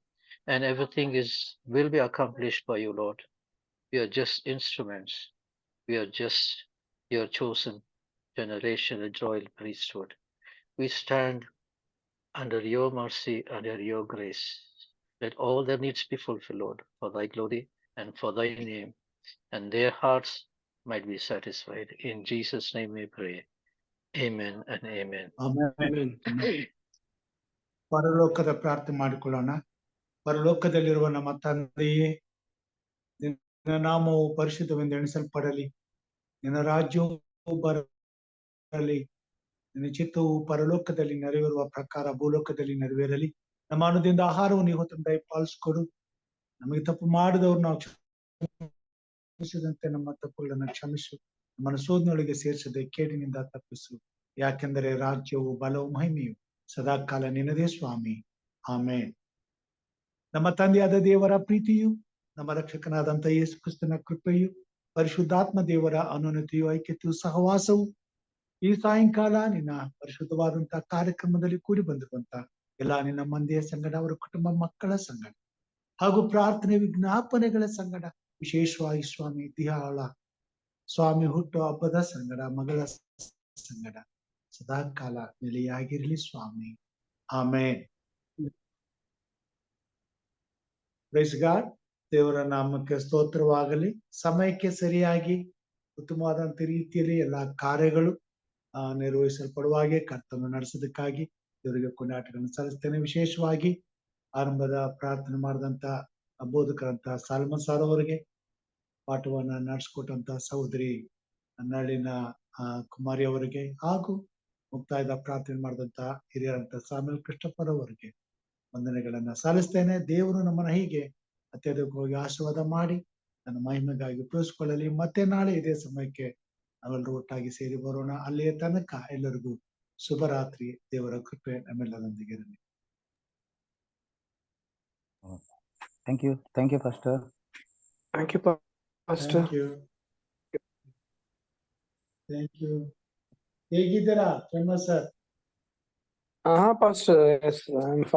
and everything will be accomplished by you, Lord. We are just instruments. We are just your chosen generation, a royal priesthood. We stand under your mercy, under your grace. Let all their needs be fulfilled, Lord, for thy glory and for thy name, and their hearts might be satisfied. In Jesus' name we pray. Amen and amen. Amen. ಪರಲೋಕದ ಪ್ರಾರ್ಥನೆ ಮಾಡಿಕೊಳ್ಳೋಣ. ಪರಲೋಕದಲ್ಲಿರುವ ನಮ್ಮ ತಂದೆಯೇ, ನಿನ್ನ ನಾಮವು ಪರಿಶುದ್ಧವೆಂದು ಎಣಿಸಲ್ಪಡಲಿ. ನಿನ್ನ ರಾಜ್ಯವು ಬರಲಿ. ನಿನ್ನ ಚಿತ್ತವು ಪರಲೋಕದಲ್ಲಿ ನೆರವೇರುವ ಪ್ರಕಾರ ಭೂಲೋಕದಲ್ಲಿ ನೆರವೇರಲಿ. ನಮ್ಮ ಅನುದಿನದ ಆಹಾರವನ್ನು ಇವತ್ತು ದಯಪಾಲಿಸಿಕೊಡು. ನಮಗೆ ತಪ್ಪು ಮಾಡಿದವರು ನಾವು ಕ್ಷಮಿಸಿದಂತೆ ನಮ್ಮ ತಪ್ಪುಗಳನ್ನು ಕ್ಷಮಿಸು. ನಮ್ಮನ್ನು ಶೋಧನೆಯೊಳಗೆ ಸೇರಿಸದೆ ಕೇಡಿನಿಂದ ತಪ್ಪಿಸು. ಯಾಕೆಂದರೆ ರಾಜ್ಯವು, ಬಲವು, ಮಹಿಮೆಯು ಸದಾಕಾಲ ನಿನ್ನದೇ ಸ್ವಾಮಿ. ಆಮೆನ್. ನಮ್ಮ ತಂದೆಯಾದ ದೇವರ ಪ್ರೀತಿಯು, ನಮ್ಮ ರಕ್ಷಕನಾದಂತ ಯೇಸು ಕ್ರಿಸ್ತನ ಕೃಪೆಯು, ಪರಿಶುದ್ಧಾತ್ಮ ದೇವರ ಅನುನ್ನತಿಯು, ಐಕ್ಯತೆಯು, ಸಹವಾಸವು ಈ ಸಾಯಂಕಾಲ ನಿನ್ನ ಪರಿಶುದ್ಧವಾದಂತಹ ಕಾರ್ಯಕ್ರಮದಲ್ಲಿ ಕೂಡಿ ಬಂದಿರುವಂತ ಎಲ್ಲಾ ನಿನ್ನ ಮಂದಿಯ ಸಂಗಡ, ಅವರ ಕುಟುಂಬ ಮಕ್ಕಳ ಸಂಗಡ ಹಾಗೂ ಪ್ರಾರ್ಥನೆ ವಿಜ್ಞಾಪನೆಗಳ ಸಂಗಡ, ವಿಶೇಷವಾಗಿ ಸ್ವಾಮಿ ದಿಹಾಳ ಸ್ವಾಮಿ ಹುಟ್ಟು ಹಬ್ಬದ ಸಂಗಡ, ಮಗಳ ಸಂಗಡ ಸದಾಕಾಲ ನೆಲೆಯಾಗಿರಲಿ ಸ್ವಾಮಿ. ಆಮೆನ್. Praise God. ದೇವರ ನಾಮಕ್ಕೆ ಸ್ತೋತ್ರವಾಗಲಿ. ಸಮಯಕ್ಕೆ ಸರಿಯಾಗಿ ಉತ್ತಮವಾದಂತ ರೀತಿಯಲ್ಲಿ ಎಲ್ಲಾ ಕಾರ್ಯಗಳು ನಿರ್ವಹಿಸಲ್ಪಡುವ ಹಾಗೆ ಕರ್ತವ್ಯ ನಡೆಸೋದಕ್ಕಾಗಿ ದೇವರಿಗೆ ಕೊಂಡಾಟಗಳನ್ನು ಸಲ್ಲಿಸ್ತೇನೆ. ವಿಶೇಷವಾಗಿ ಆರಂಭದ ಪ್ರಾರ್ಥನೆ ಮಾಡಿದಂತ ಬೋಧಕರಂತ ಸಾಲ್ಮನ್ ಸಾರ್ ಅವರಿಗೆ, ಪಾಠವನ್ನ ನಡೆಸಿಕೊಟ್ಟಂತ ಸಹೋದರಿ ನಳಿನ ಕುಮಾರಿ ಅವರಿಗೆ, ಹಾಗೂ ಮುಕ್ತಾಯದ ಪ್ರಾರ್ಥನೆ ಮಾಡಿದಂತ ಹಿರಿಯರಂತ ಸಾಮೇಲ್ ಕೃಷ್ಣಪ್ಪರ್ ಅವರಿಗೆ ವಂದನೆಗಳನ್ನ ಸಲ್ಲಿಸ್ತೇನೆ. ದೇವರು ನಮ್ಮನ್ನ ಹೀಗೆ ಅತ್ಯಧಿಕವಾಗಿ ಆಶೀರ್ವಾದ ಮಾಡಿ ನನ್ನ ಮಹಿಮೆಗಾಗಿ ಉಪಯೋಗಿಸಿಕೊಳ್ಳಲಿ. ಮತ್ತೆ ನಾಳೆ ಇದೇ ಸಮಯಕ್ಕೆ ನಾವೆಲ್ಲರೂ ಒಟ್ಟಾಗಿ ಸೇರಿ ಬರೋಣ. ಅಲ್ಲಿಯ ತನಕ ಎಲ್ಲರಿಗೂ ಶುಭರಾತ್ರಿ. ದೇವರ ಕೃಪೆ ನಮ್ಮೆಲ್ಲರೊಂದಿಗೆ ಇರಲಿ. Thank you, Pastor. Thank you, Pastor. Thank you. ಹೇಗಿದ್ದೀರಾ famous sir? Pastor, yes, I'm fine.